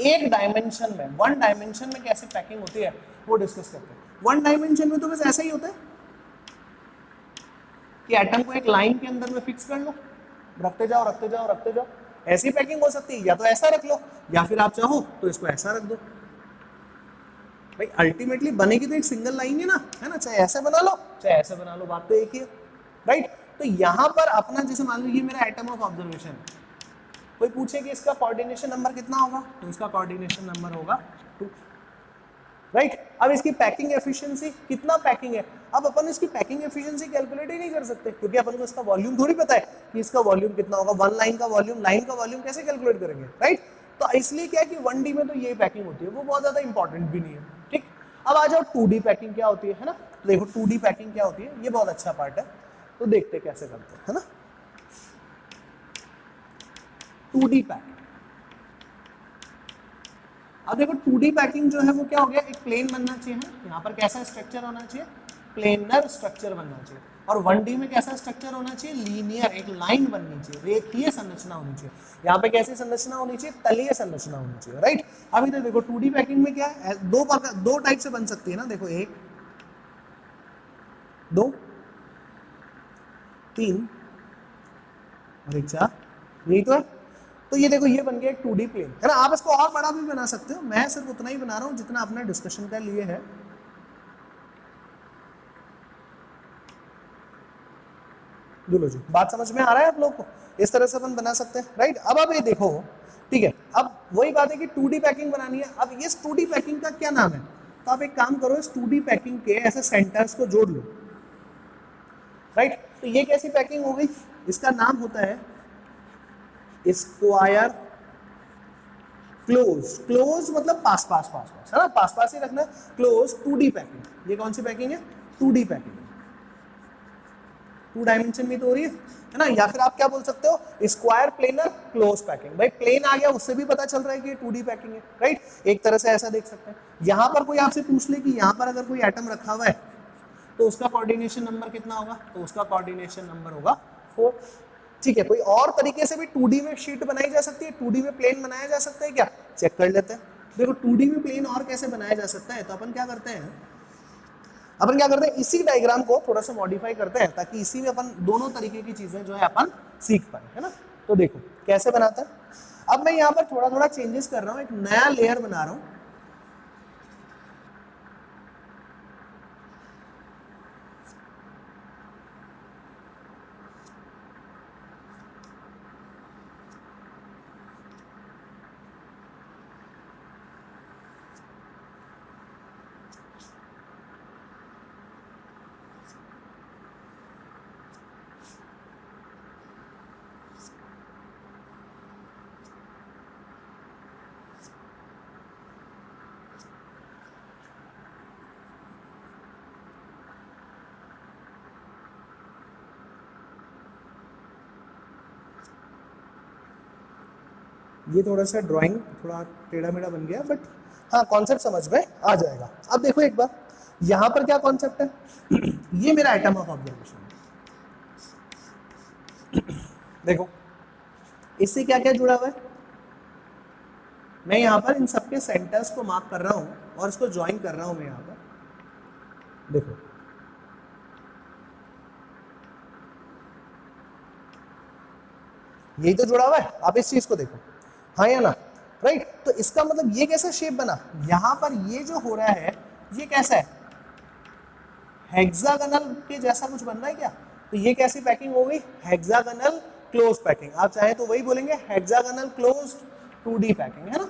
हैं, एक डायमेंशन में, 1 डायमेंशन में कैसे पैकिंग होती है वो डिस्कस करते हैं। 1 डायमेंशन में तो बस ऐसा ही होता है कि एटम को एक लाइन के अंदर में फिक्स कर लो, रखते जाओ रखते जाओ रखते जाओ। ऐसी पैकिंग हो सकती है, या तो ऐसा रख लो या फिर आप चाहो तो इसको ऐसा रख दो। भाई अल्टीमेटली बनेगी तो एक सिंगल लाइन है ना, है ना, चाहे ऐसे बना लो चाहे ऐसे बना लो, बात तो एक ही है, राइट। तो यहां पर अपना जैसे मान लो ये मेरा एटम ऑफ ऑब्जर्वेशन है, कोई पूछे कि इसका कोऑर्डिनेशन नंबर कितना होगा, तो इसका कोऑर्डिनेशन नंबर होगा 2, राइट। अब इसकी पैकिंग एफिशिएंसी, कितना पैकिंग है, अब अपन इसकी पैकिंग एफिशिएंसी कैलकुलेट ही नहीं कर सकते, क्योंकि अपन को इसका वॉल्यूम थोड़ी पता है कि इसका वॉल्यूम कितना होगा। 1 लाइन का वॉल्यूम, लाइन का वॉल्यूम कैसे कैलकुलेट करेंगे, राइट। तो इसलिए क्या है कि 1D में तो ये पैकिंग होती है, वो बहुत ज्यादा इंपॉर्टेंट भी नहीं है, ठीक। अब आ जाओ 2D पैकिंग क्या होती है ना। तो देखो 2D पैकिंग क्या होती है, ये बहुत अच्छा पार्ट है, तो देखते कैसे करते हैं, है ना। 2D पैकिंग, अब देखो 2D पैकिंग जो है वो क्या हो गया, एक प्लेन बनना चाहिए, यहाँ पर कैसा स्ट्रक्चर होना चाहिए, प्लेनर स्ट्रक्चर बनना चाहिए। और 1D में कैसा स्ट्रक्चर होना चाहिए, लीनियर, एक लाइन बननी चाहिए, रेखीय संरचना होनी चाहिए। यहाँ पे कैसी संरचना होनी चाहिए, तलीय संरचना होनी चाहिए, राइट। अभी तो देखो 2D पैकिंग में क्या है, दो टाइप से बन सकती है ना, देखो 1 2 3 और 1 4, यही तो है। तो ये देखो ये बन गया एक 2D प्लेन, है ना। आप इसको और बड़ा भी बना सकते हो, मैं सिर्फ उतना ही बना रहा हूं जितना अपने डिस्कशन का लिए है। बोलो जी, बात समझ में आ रहा है आप लोग को, इस तरह से अपन बना सकते हैं, राइट। अब आप ये देखो, ठीक है, अब वही बात है कि 2D पैकिंग बनानी है। अब इस 2D पैकिंग का क्या नाम है, तो आप एक काम करो, इस 2D पैकिंग के ऐसे सेंटर्स को जोड़ लो, राइट। तो ये कैसी पैकिंग हो गई, इसका नाम होता है स्क्वायर क्लोज। क्लोज मतलब पास पास पास पास, है ना, पास पास ही रखना है। क्लोज 2D पैकिंग, ये कौन सी पैकिंग है, 2D पैकिंग, 2 डायमेंशन में तो हो रही है ना। या फिर आप क्या बोल सकते हो, स्क्वायर प्लेनर क्लोज पैकिंग। भाई प्लेन आ गया, उससे भी पता चल रहा है कि ये 2D पैकिंग है, राइट। एक तरह से ऐसा देख सकते हैं। यहां पर कोई आपसे पूछ ले कि यहां पर अगर कोई एटम रखा हुआ है तो उसका कोऑर्डिनेशन नंबर कितना होगा, तो उसका कोऑर्डिनेशन नंबर होगा 4, ठीक है। कोई और तरीके से भी 2D में शीट बनाई जा सकती है, 2D में प्लेन बनाया जा सकता है क्या, चेक कर लेते हैं, देखो 2D में प्लेन और कैसे बनाया जा सकता है, तो अपन क्या करते हैं इसी डायग्राम को थोड़ा सा मॉडिफाई करते हैं ताकि इसी में अपन दोनों तरीके की चीजें जो है अपन सीख पाए, है ना। तो देखो कैसे बनाते हैं। अब मैं यहाँ पर थोड़ा थोड़ा चेंजेस कर रहा हूँ, एक नया लेयर बना रहा हूँ। ये थोड़ा सा ड्राइंग थोड़ा टेढ़ा मेढ़ा बन गया, बट हाँ कॉन्सेप्ट समझ में आ जाएगा। अब देखो एक बार यहाँ पर क्या कॉन्सेप्ट है ये मेरा आइटम ऑफ ऑब्जर्वेशन है। देखो इससे क्या क्या जुड़ा हुआ है, मैं यहाँ पर इन सबके सेंटर्स को मार्क कर रहा हूँ और इसको ज्वाइन कर रहा हूँ मैं यहाँ पर। देखो यही तो जुड़ा हुआ है, आप इस चीज को देखो, हाँ या ना, राइट। तो इसका मतलब ये कैसा शेप बना, यहां पर ये जो हो रहा है ये कैसा है, हेक्सागोनल के जैसा कुछ बन रहा है क्या। तो ये कैसी पैकिंग हो गई, हेक्सागोनल क्लोज पैकिंग। आप चाहे तो वही बोलेंगे हेक्सागोनल क्लोज 2D पैकिंग, है ना।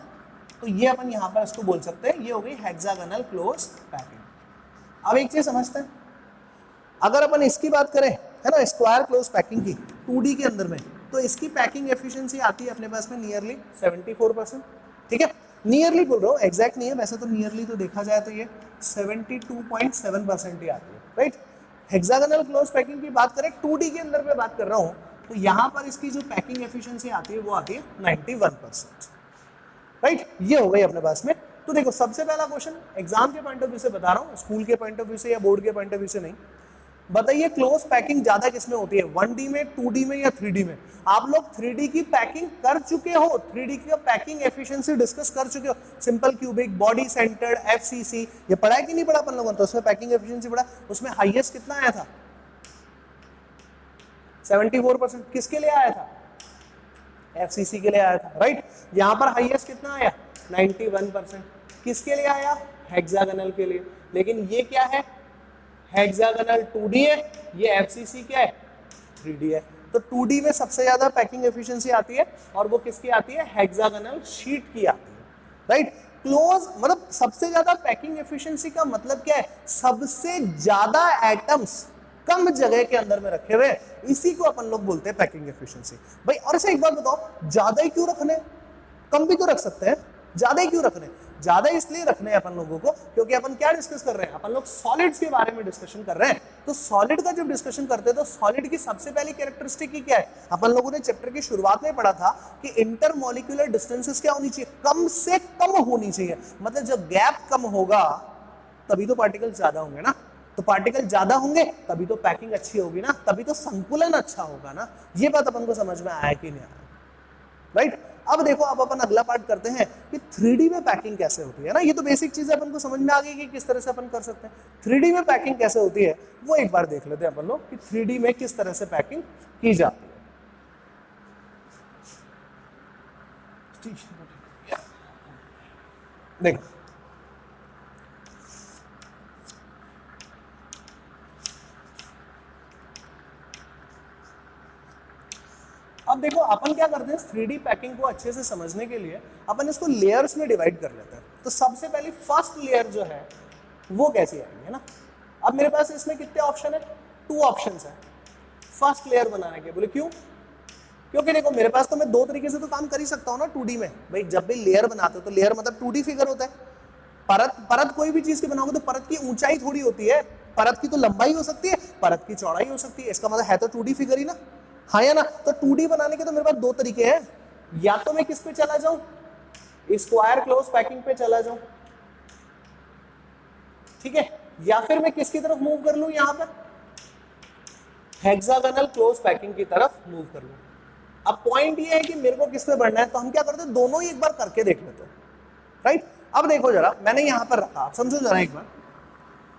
तो ये अपन यहां पर इसको बोल सकते हैं, ये हो गई हेक्सागोनल क्लोज पैकिंग। अब एक चीज समझते हैं, अगर अपन इसकी बात करें, है ना, स्क्वायर क्लोज पैकिंग की 2D के अंदर में, तो इसकी पैकिंग एफिशिएंसी आती है अपने पास में नियरली 74%। ठीक है, नियरली बोल रहा हूँ, एग्जैक्ट नहीं है, वैसे तो नियरली तो देखा जाए तो ये 72.7% ही आती है, राइट। हेक्सागोनल क्लोज पैकिंग की बात करें 2D के अंदर में बात कर रहा हूँ, तो यहाँ पर इसकी जो पैकिंग एफिशिएंसी आती है वो आती है 91%, राइट। ये हो गई अपने पास में। तो देखो सबसे पहला क्वेश्चन एग्जाम के पॉइंट ऑफ व्यू से बता रहा हूँ, स्कूल के पॉइंट ऑफ व्यू से या बोर्ड के पॉइंट ऑफ व्यू से नहीं। बताइए क्लोज पैकिंग ज्यादा किसमें होती है, 1D में, 2D में या 3D में। आप लोग 3D की पैकिंग कर चुके हो, 3D की पैकिंग एफिशिएंसी डिस्कस कर चुके हो, simple cubic, body centred, FCC, ये पढ़ा है कि नहीं पढ़ा अपन लोगों ने। तो उसमें पैकिंग एफिशिएंसी पढ़ा, उसमें हाईएस्ट कितना आया था, 74%। किसके लिए आया था, FCC के लिए आया था, राइट। यहां पर हाईएस्ट कितना आया, 91%। किसके लिए आया, हेक्सागोनल के लिए। लेकिन ये क्या है, हेक्सागोनल 2D है, ये FCC क्या है, 3D है। तो 2D में सबसे ज्यादा पैकिंग एफिशिएंसी आती है और वो किसकी आती है, हेक्सागोनल शीट की आती है, राइट। क्लोज मतलब सबसे ज्यादा पैकिंग एफिशिएंसी का मतलब क्या है, सबसे ज्यादा एटम्स कम जगह के अंदर में रखे हुए, इसी को अपन लोग बोलते हैं पैकिंग एफिशिएंसी। भाई और ऐसे एक बात बताओ, ज्यादा ही क्यों रखने, कम भी तो रख सकते हैं, ज्यादा ही क्यों रखने, ज्यादा इसलिए रखने हैं अपन लोगों को क्योंकि अपन क्या डिस्कस कर रहे हैं, अपन लोग सॉलिड्स के बारे में डिस्कशन कर रहे हैं। तो सॉलिड का जब डिस्कशन करते हैं तो सॉलिड की सबसे पहली कैरेक्टरिस्टिक की क्या है, अपन लोगों ने चैप्टर की शुरुआत में पढ़ा था कि इंटरमॉलिक्यूलर डिस्टेंसेस क्या होनी चाहिए, कम से कम होनी चाहिए। मतलब जब गैप कम होगा तभी तो पार्टिकल ज्यादा होंगे ना, तो पार्टिकल ज्यादा होंगे तभी तो पैकिंग अच्छी होगी ना, तभी तो संकुलन अच्छा होगा ना। ये बात अपन को समझ में आया कि नहीं आया, राइट। अब देखो अब अपन अगला पार्ट करते हैं कि 3D में पैकिंग कैसे होती है ना। ये तो बेसिक चीजें अपन को समझ में आ गई कि किस तरह से अपन कर सकते हैं। 3D में पैकिंग कैसे होती है वो एक बार देख लेते हैं अपन लोग कि 3D में किस तरह से पैकिंग की जाती है। देखो अब देखो अपन क्या करते हैं, 3D पैकिंग को अच्छे से समझने के लिए अपन इसको लेयर्स में डिवाइड कर लेते हैं। तो सबसे पहले फर्स्ट लेयर जो है वो कैसी आएगी, है ना। अब मेरे पास इसमें कितने ऑप्शन है, 2 ऑप्शंस है फर्स्ट लेयर बनाने के। बोले क्यों, क्योंकि देखो मेरे पास तो मैं 2 तरीके से तो काम कर ही सकता हूँ ना 2D में। भाई जब भी लेयर बनाते हो तो लेयर मतलब 2D फिगर होता है। परत कोई भी चीज की बनाओगे तो परत की ऊंचाई थोड़ी होती है, परत की तो लंबाई हो सकती है, परत की चौड़ाई हो सकती है, इसका मतलब है तो 2D फिगर ही ना, हाँ या ना। तो 2D बनाने के तो मेरे पास 2 तरीके हैं, या तो मैं किस पे चला जाऊं, स्क्वायर क्लोज पैकिंग पे चला जाऊं, ठीक है, या फिर मैं किसकी तरफ मूव कर लूं, यहां पर हेक्सागोनल क्लोज पैकिंग की तरफ मूव कर लूं। अब पॉइंट ये है कि मेरे को किस पे बढ़ना है, तो हम क्या करते हैं, दोनों ही एक बार करके देख लेते हैं, राइट। अब देखो जरा, मैंने यहां पर रखा, आप समझो जरा एक बार,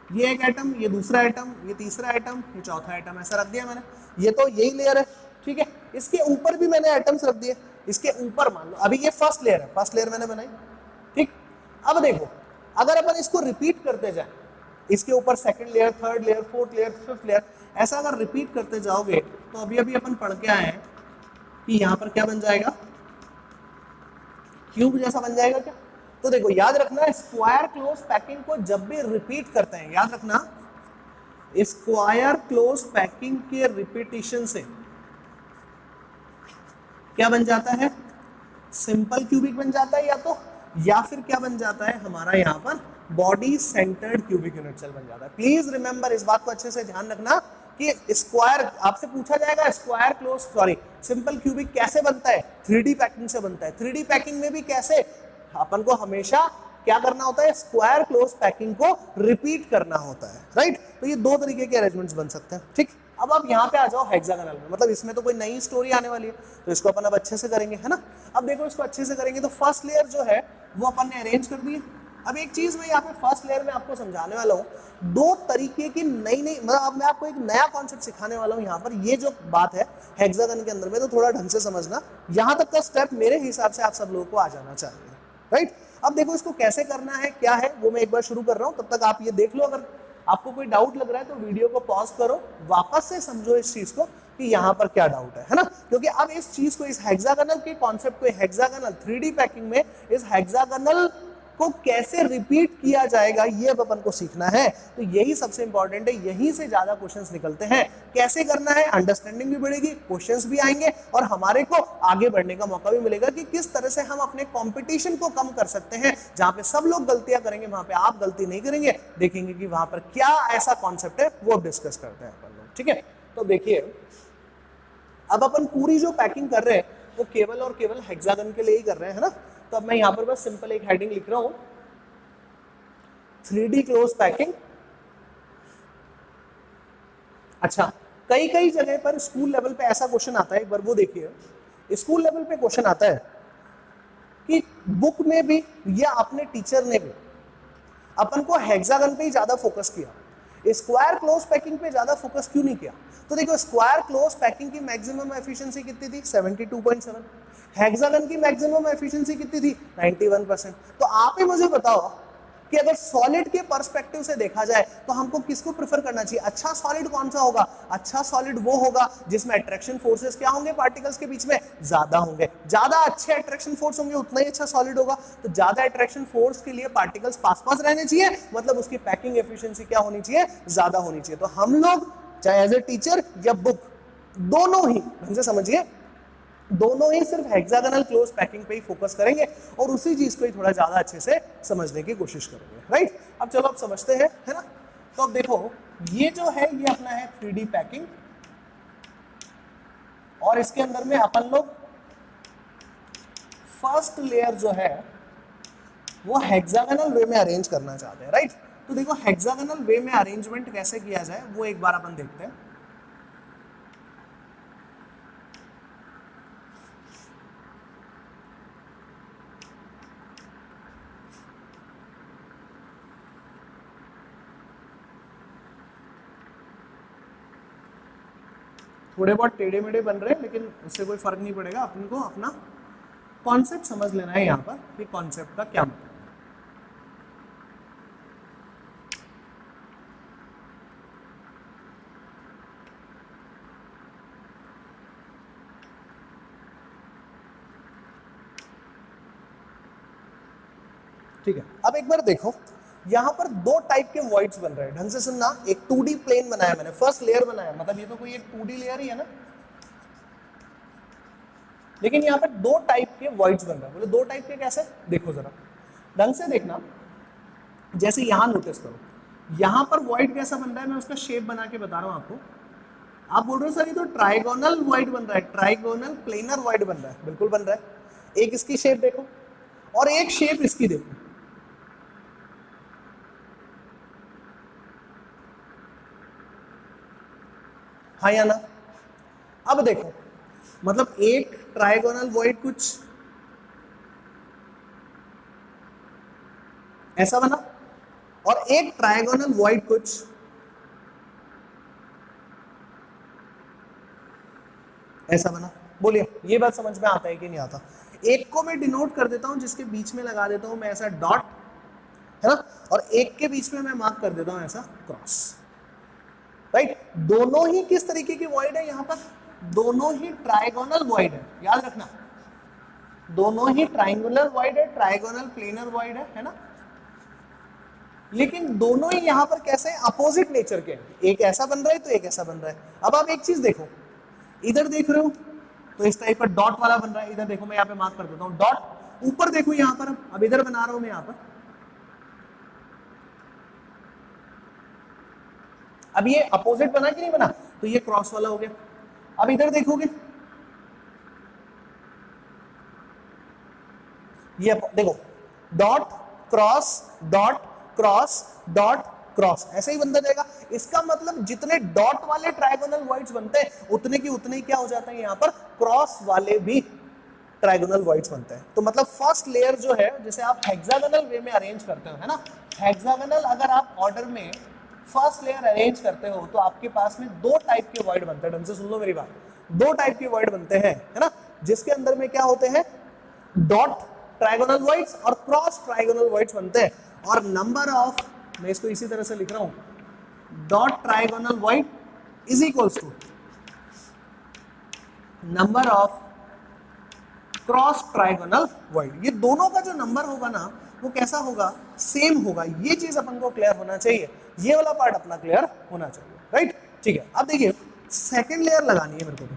ये एक एटम, ये दूसरा एटम, ये तीसरा एटम, ये चौथा एटम, ऐसा रख दिया मैंने। ये तो यही लेयर है, ठीक है। इसके ऊपर भी मैंने एटम्स रख दिए, इसके ऊपर मान लो अभी ये फर्स्ट लेयर है, फर्स्ट लेयर मैंने बनाई, ठीक। अब देखो अगर अपन इसको रिपीट करते जाए, इसके ऊपर second layer, third layer, fourth layer, fifth layer, ऐसा अगर रिपीट करते जाओगे तो अभी अभी अपन पढ़ के आए हैं कि यहां पर क्या बन जाएगा, क्यूब जैसा बन जाएगा क्या। तो देखो याद रखना, स्क्वायर क्लोज पैकिंग को जब भी रिपीट करते हैं, याद रखना स्क्वायर क्लोज पैकिंग के रिपीटिशन से क्या बन जाता है, सिंपल क्यूबिक बन जाता है, या फिर क्या बन जाता है हमारा यहां पर body centred cubic unit cell बन जाता है। प्लीज रिमेंबर, इस बात को अच्छे से ध्यान रखना कि स्क्वायर आपसे पूछा जाएगा, square close sorry simple cubic कैसे बनता है, 3D पैकिंग से बनता है। 3D पैकिंग में भी कैसे, अपन को हमेशा क्या करना होता है, स्क्वायर क्लोज पैकिंग को रिपीट करना होता है, राइट। तो ये दो तरीके के अरेंजमेंट्स बन सकते हैं, ठीक। अब आप यहाँ पे आ जाओ हेक्सागोनल में, मतलब इसमें तो कोई नई स्टोरी आने वाली है, तो इसको अपन अब अच्छे से करेंगे, है ना। अब देखो इसको अच्छे से करेंगे तो फर्स्ट लेयर जो है वो अपन ने अरेंज कर दी है। अब एक चीज मैं यहाँ पे फर्स्ट लेयर में आपको समझाने वाला हूँ, दो तरीके की नई नई, मतलब अब मैं आपको एक नया कॉन्सेप्ट सिखाने वाला हूँ यहाँ पर। ये जो बात है हेक्सागन के अंदर में, तो थोड़ा ढंग से समझना, यहाँ तक का स्टेप मेरे हिसाब से आप सब लोगों को आ जाना चाहिए, राइट। अब देखो इसको कैसे करना है, क्या है वो मैं एक बार शुरू कर रहा हूँ, तब तक आप ये देख लो। अगर आपको कोई डाउट लग रहा है तो वीडियो को पॉज करो, वापस से समझो इस चीज को कि यहाँ पर क्या डाउट है ना। क्योंकि अब इस चीज को, इस हेक्सागोनल के कॉन्सेप्ट को, हेक्सागोनल 3D पैकिंग में इस हेक्सागोनल को कैसे रिपीट किया जाएगा ये अब अपन को सीखना है। तो यही सबसे इंपॉर्टेंट है, यहीं से ज्यादा क्वेश्चंस निकलते हैं। कैसे करना है, अंडरस्टैंडिंग भी बढ़ेगी, क्वेश्चंस भी आएंगे और हमारे को आगे बढ़ने का मौका भी मिलेगा कि किस तरह से हम अपने कंपटीशन को कम कर सकते हैं। जहां पे सब लोग गलतियां करेंगे वहां पे आप गलती नहीं करेंगे, देखेंगे कि वहां पर क्या ऐसा कॉन्सेप्ट है वो डिस्कस करते हैं अपन लोग, ठीक है। तो देखिए अब अपन पूरी जो पैकिंग कर रहे हैं वो केवल और केवल हेक्सागन के लिए ही कर रहे हैं, है ना। तो अब मैं यहां पर बस सिंपल एक हेडिंग लिख रहा हूं, 3D क्लोज पैकिंग। अच्छा, कई कई जगह पर स्कूल लेवल पे ऐसा क्वेश्चन आता है, एक बार वो देखिए, स्कूल लेवल पे क्वेश्चन आता है कि बुक में भी या अपने टीचर ने भी अपन को हेक्सागन पे ही ज्यादा फोकस किया, स्क्वायर क्लोज पैकिंग पे ज्यादा फोकस क्यों नहीं किया। तो देखो स्क्वायर क्लोज पैकिंग की मैक्सिमम एफिशिएंसी कितनी थी, 72.7। हेक्सागन की मैक्सिमम एफिशिएंसी कितनी थी, 91%। तो आप ही मुझे बताओ कि अगर सॉलिड के पर्सपेक्टिव से देखा जाए तो हमको किसको प्रेफर करना चाहिए, अच्छा सॉलिड कौन सा होगा। अच्छा सॉलिड वो होगा जिसमें अट्रैक्शन फोर्सेस क्या होंगे, पार्टिकल्स के बीच में ज्यादा होंगे। ज्यादा अच्छे अट्रैक्शन फोर्स होंगे उतना ही अच्छा सॉलिड होगा। तो ज्यादा अट्रैक्शन फोर्स के लिए पार्टिकल्स पास पास रहने चाहिए, मतलब उसकी पैकिंग एफिशिएंसी क्या होनी चाहिए, ज्यादा होनी चाहिए। तो हम लोग चाहे एज ए टीचर या बुक, दोनों ही ढंग से समझिए, दोनों ही सिर्फ हेक्सागोनल क्लोज पैकिंग पे ही फोकस करेंगे और उसी चीज को ही थोड़ा ज्यादा अच्छे से समझने की कोशिश करेंगे, राइट। अब चलो अब समझते हैं, है ना। तो अब देखो ये जो है ये अपना है 3D पैकिंग, और इसके अंदर में अपन लोग फर्स्ट लेयर जो है वो हेक्सागोनल वे में अरेंज करना चाहते हैं, राइट। तो देखो हेक्सागोनल वे में अरेंजमेंट कैसे किया जाए वो एक बार अपन देखते हैं। थोड़े बहुत टेढ़े मेढ़े बन रहे हैं लेकिन उससे कोई फर्क नहीं पड़ेगा, अपन को अपना कॉन्सेप्ट समझ लेना है यहाँ पर कि कॉन्सेप्ट का क्या मतलब है। ठीक है, अब एक बार देखो यहां पर दो टाइप के वॉइड्स बन रहे हैं, ढंग से सुनना। एक 2D प्लेन बनाया मैंने, फर्स्ट लेयर बनाया, मतलब ये तो कोई एक 2D लेयर ही है ना, लेकिन यहाँ पर दो टाइप के वॉइड्स बन रहे हैं। बोले दो टाइप के कैसे, देखो जरा ढंग से देखना। जैसे यहां नोटिस करो, यहां पर वॉइड कैसा बन रहा है, मैं उसका शेप बना के बता रहा हूं आपको। आप बोल रहे हो सर ये तो ट्राइगोनल वॉइड बन रहा है, ट्राइगोनल प्लेनर वॉइड बन रहा है, बिल्कुल बन रहा है। एक इसकी शेप देखो और एक शेप इसकी देखो, हाँ या ना। अब देखो मतलब एक ट्राइगोनल वॉइड कुछ ऐसा बना, और एक ट्रायगोनल वॉइड कुछ ऐसा बना। बोलिए ये बात समझ में आता है कि नहीं आता? एक को मैं डिनोट कर देता हूं, जिसके बीच में लगा देता हूं मैं ऐसा डॉट, है ना, और एक के बीच में मैं मार्क कर देता हूं ऐसा क्रॉस, राइट। दोनों ही किस तरीके की वॉइड है यहां पर? दोनों ही ट्रायगोनल वॉइड है, याद रखना, दोनों ही ट्रायंगुलर वॉइड है, ट्रायगोनल प्लेनर वॉइड है ना, लेकिन दोनों ही यहां पर कैसे अपोजिट नेचर के, एक ऐसा बन रहा है तो एक ऐसा बन रहा है। अब आप एक चीज देखो, इधर देख रहे हो तो इस टाइप का डॉट वाला बन रहा है, इधर देखो मैं यहाँ पे मार्क कर देता हूँ डॉट, ऊपर देखो यहाँ पर, अब इधर बना रहा हूं मैं यहाँ पर, अब ये अपोजिट बना कि नहीं बना, तो ये क्रॉस वाला हो गया। अब इधर देखोगे, ये देखो dot cross dot cross dot cross, ऐसे ही बनता जाएगा। इसका मतलब जितने डॉट वाले ट्रायगोनल वॉइड्स बनते हैं उतने की उतने ही क्या हो जाते हैं यहाँ पर, क्रॉस वाले भी ट्रायगोनल वॉइड्स बनते हैं। तो मतलब फर्स्ट लेयर जो है, जैसे आप हेक्सागोनल वे में अरेंज करते हो, है ना, हेक्सागोनल अगर आप ऑर्डर में फर्स्ट लेयर अरेंज करते हो तो आपके पास में दो टाइप के वॉइड बनते हैं। ढंग से सुन लो मेरी बात, दो टाइप के वॉइड बनते हैं, है ना, जिसके अंदर में क्या होते हैं, डॉट ट्रायगोनल वॉइड्स और क्रॉस ट्रायगोनल वॉइड्स बनते हैं। और नंबर ऑफ, मैं इसको इसी तरह से लिख रहा हूं, dot trigonal void is equals to number of cross trigonal void. ये दोनों का जो नंबर होगा ना वो कैसा होगा, सेम होगा। ये चीज अपन को क्लियर होना चाहिए, ये वाला पार्ट अपना क्लियर होना चाहिए, राइट। ठीक है, अब देखिए सेकंड लेयर लगानी है मेरे को।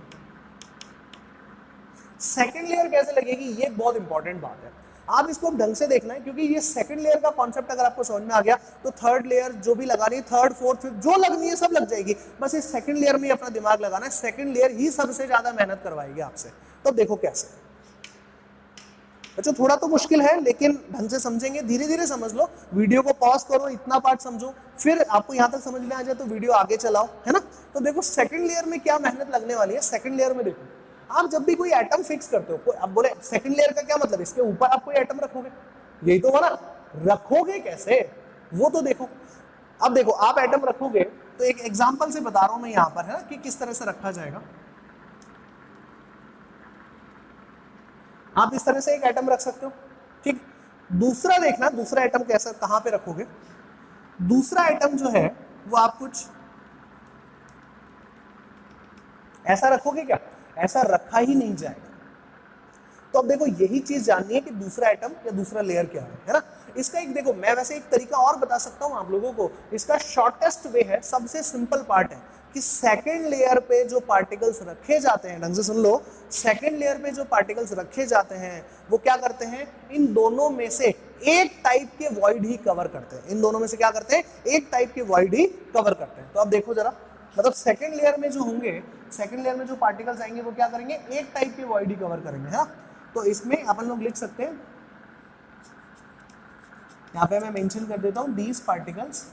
सेकंड लेयर कैसे लगेगी, ये बहुत इंपॉर्टेंट बात है, आप इसको ढंग से देखना है, क्योंकि ये सेकंड लेयर का कॉन्सेप्ट अगर आपको समझ में आ गया तो थर्ड लेयर जो भी लगानी है, थर्ड फोर्थ फिफ्थ जो लगनी है सब लग जाएगी। बस इस सेकंड लेयर में अपना दिमाग लगाना है, सेकंड लेयर ही सबसे ज्यादा मेहनत करवाएगी आपसे। तो देखो कैसे बच्चों, थोड़ा तो मुश्किल है लेकिन ढंग से समझेंगे, धीरे धीरे समझ लो, वीडियो को पॉज करो, इतना पार्ट समझो, फिर आपको यहाँ तक समझ में आ जाए तो वीडियो आगे चलाओ, है ना। तो देखो सेकंड लेयर में क्या मेहनत लगने वाली है। सेकंड लेयर में देखो, आप जब भी कोई एटम फिक्स करते हो, अब बोले सेकंड लेयर का क्या मतलब, इसके ऊपर आप कोई एटम रखोगे, यही तो ना, रखोगे कैसे वो तो देखो। अब देखो आप एटम रखोगे तो एक एग्जांपल से बता रहा हूं मैं यहाँ पर, है ना, कि किस तरह से रखा जाएगा। आप इस तरह से एक एटम रख सकते हो, ठीक। दूसरा देखना, दूसरा एटम कैसा, कहां पे रखोगे। दूसरा एटम जो है वो आप कुछ ऐसा रखोगे क्या, ऐसा रखा ही नहीं जाएगा। तो अब देखो यही चीज जाननी है कि दूसरा एटम या दूसरा लेयर क्या है ना। इसका एक देखो, मैं वैसे एक तरीका और बता सकता हूं आप लोगों को, इसका शॉर्टेस्ट वे है, सबसे सिंपल पार्ट है कि सेकंड लेयर पे जो पार्टिकल्स रखे जाते हैं, ढंग से सुन लो, सेकंड लेयर पे जो पार्टिकल्स रखे जाते हैं वो क्या करते हैं, इन दोनों में से एक टाइप के वॉइड ही कवर करते हैं। इन दोनों में से क्या करते हैं, एक टाइप के वॉइड ही कवर करते हैं। तो अब देखो जरा, मतलब सेकंड लेयर में जो होंगे, सेकंड लेयर में जो पार्टिकल्स आएंगे वो क्या करेंगे, एक टाइप के वॉइड ही कवर करेंगे, है ना। तो इसमें अपन लोग लिख सकते हैं, यहां पे मैं मेंशन कर देता हूं, these particles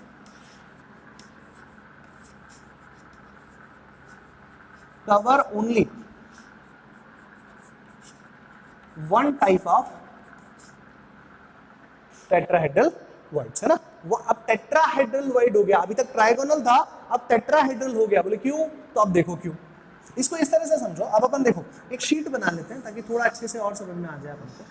cover only one type of tetrahedral voids, है ना। वो अब टेट्राहेड्रल वॉइड हो गया, अभी तक ट्रायगोनल था, अब टेट्राहेड्रल हो गया। बोले क्यों, तो अब देखो क्यों। इसको इस तरह से समझो, अब अपन देखो एक शीट बना लेते हैं ताकि थोड़ा अच्छे से और समझ में आ जाए अपन को।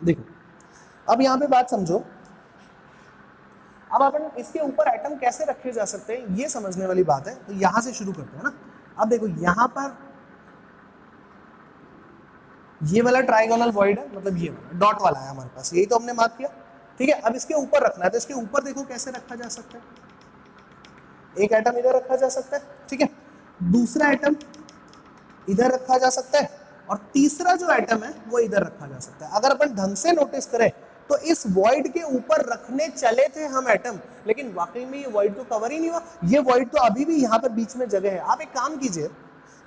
देखो अब यहां पे बात समझो, अब अपन इसके ऊपर एटम कैसे रखे जा सकते हैं ये समझने वाली बात है। तो यहां से शुरू करते हैं ना। अब देखो यहां पर ये वाला ट्रायगोनल वॉइड है, मतलब ये वाला डॉट वाला है हमारे पास, यही तो हमने मार्क किया, ठीक है। अब इसके ऊपर रखना है, तो इसके ऊपर देखो कैसे रखा जा सकता है, एक एटम इधर रखा जा सकता है, ठीक है, दूसरा एटम इधर रखा जा सकता है, और तीसरा जो एटम है वो इधर रखा जा सकता है। अगर अपन ढंग से नोटिस करें तो इस वॉइड के ऊपर रखने चले थे हम एटम, लेकिन वाकई में ये वॉइड तो कवर ही नहीं हुआ, ये वॉइड तो अभी भी यहाँ पर बीच में जगह है। आप एक काम कीजिए,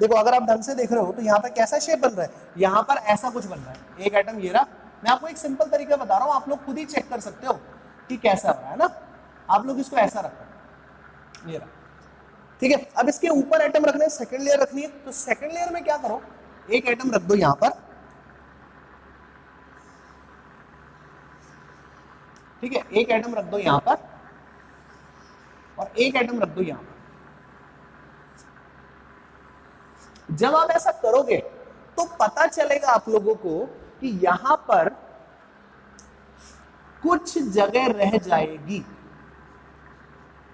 देखो अगर आप ढंग से देख रहे हो तो यहाँ पे कैसा शेप बन रहा है, यहाँ पर ऐसा कुछ बन रहा है, एक एटम ये रहा। मैं आपको एक सिंपल तरीका बता रहा हूँ, आप लोग खुद ही चेक कर सकते हो कि कैसा हो रहा है ना। आप लोग इसको ऐसा रखो, ये रहा, ठीक है। अब इसके ऊपर एटम रखने हैं, सेकंड लेयर रखनी है, तो सेकंड लेयर में क्या करो, एक एटम रख दो यहां पर, ठीक है, एक एटम रख दो यहां पर और एक एटम रख दो यहां पर। जब आप ऐसा करोगे तो पता चलेगा आप लोगों को कि यहां पर कुछ जगह रह जाएगी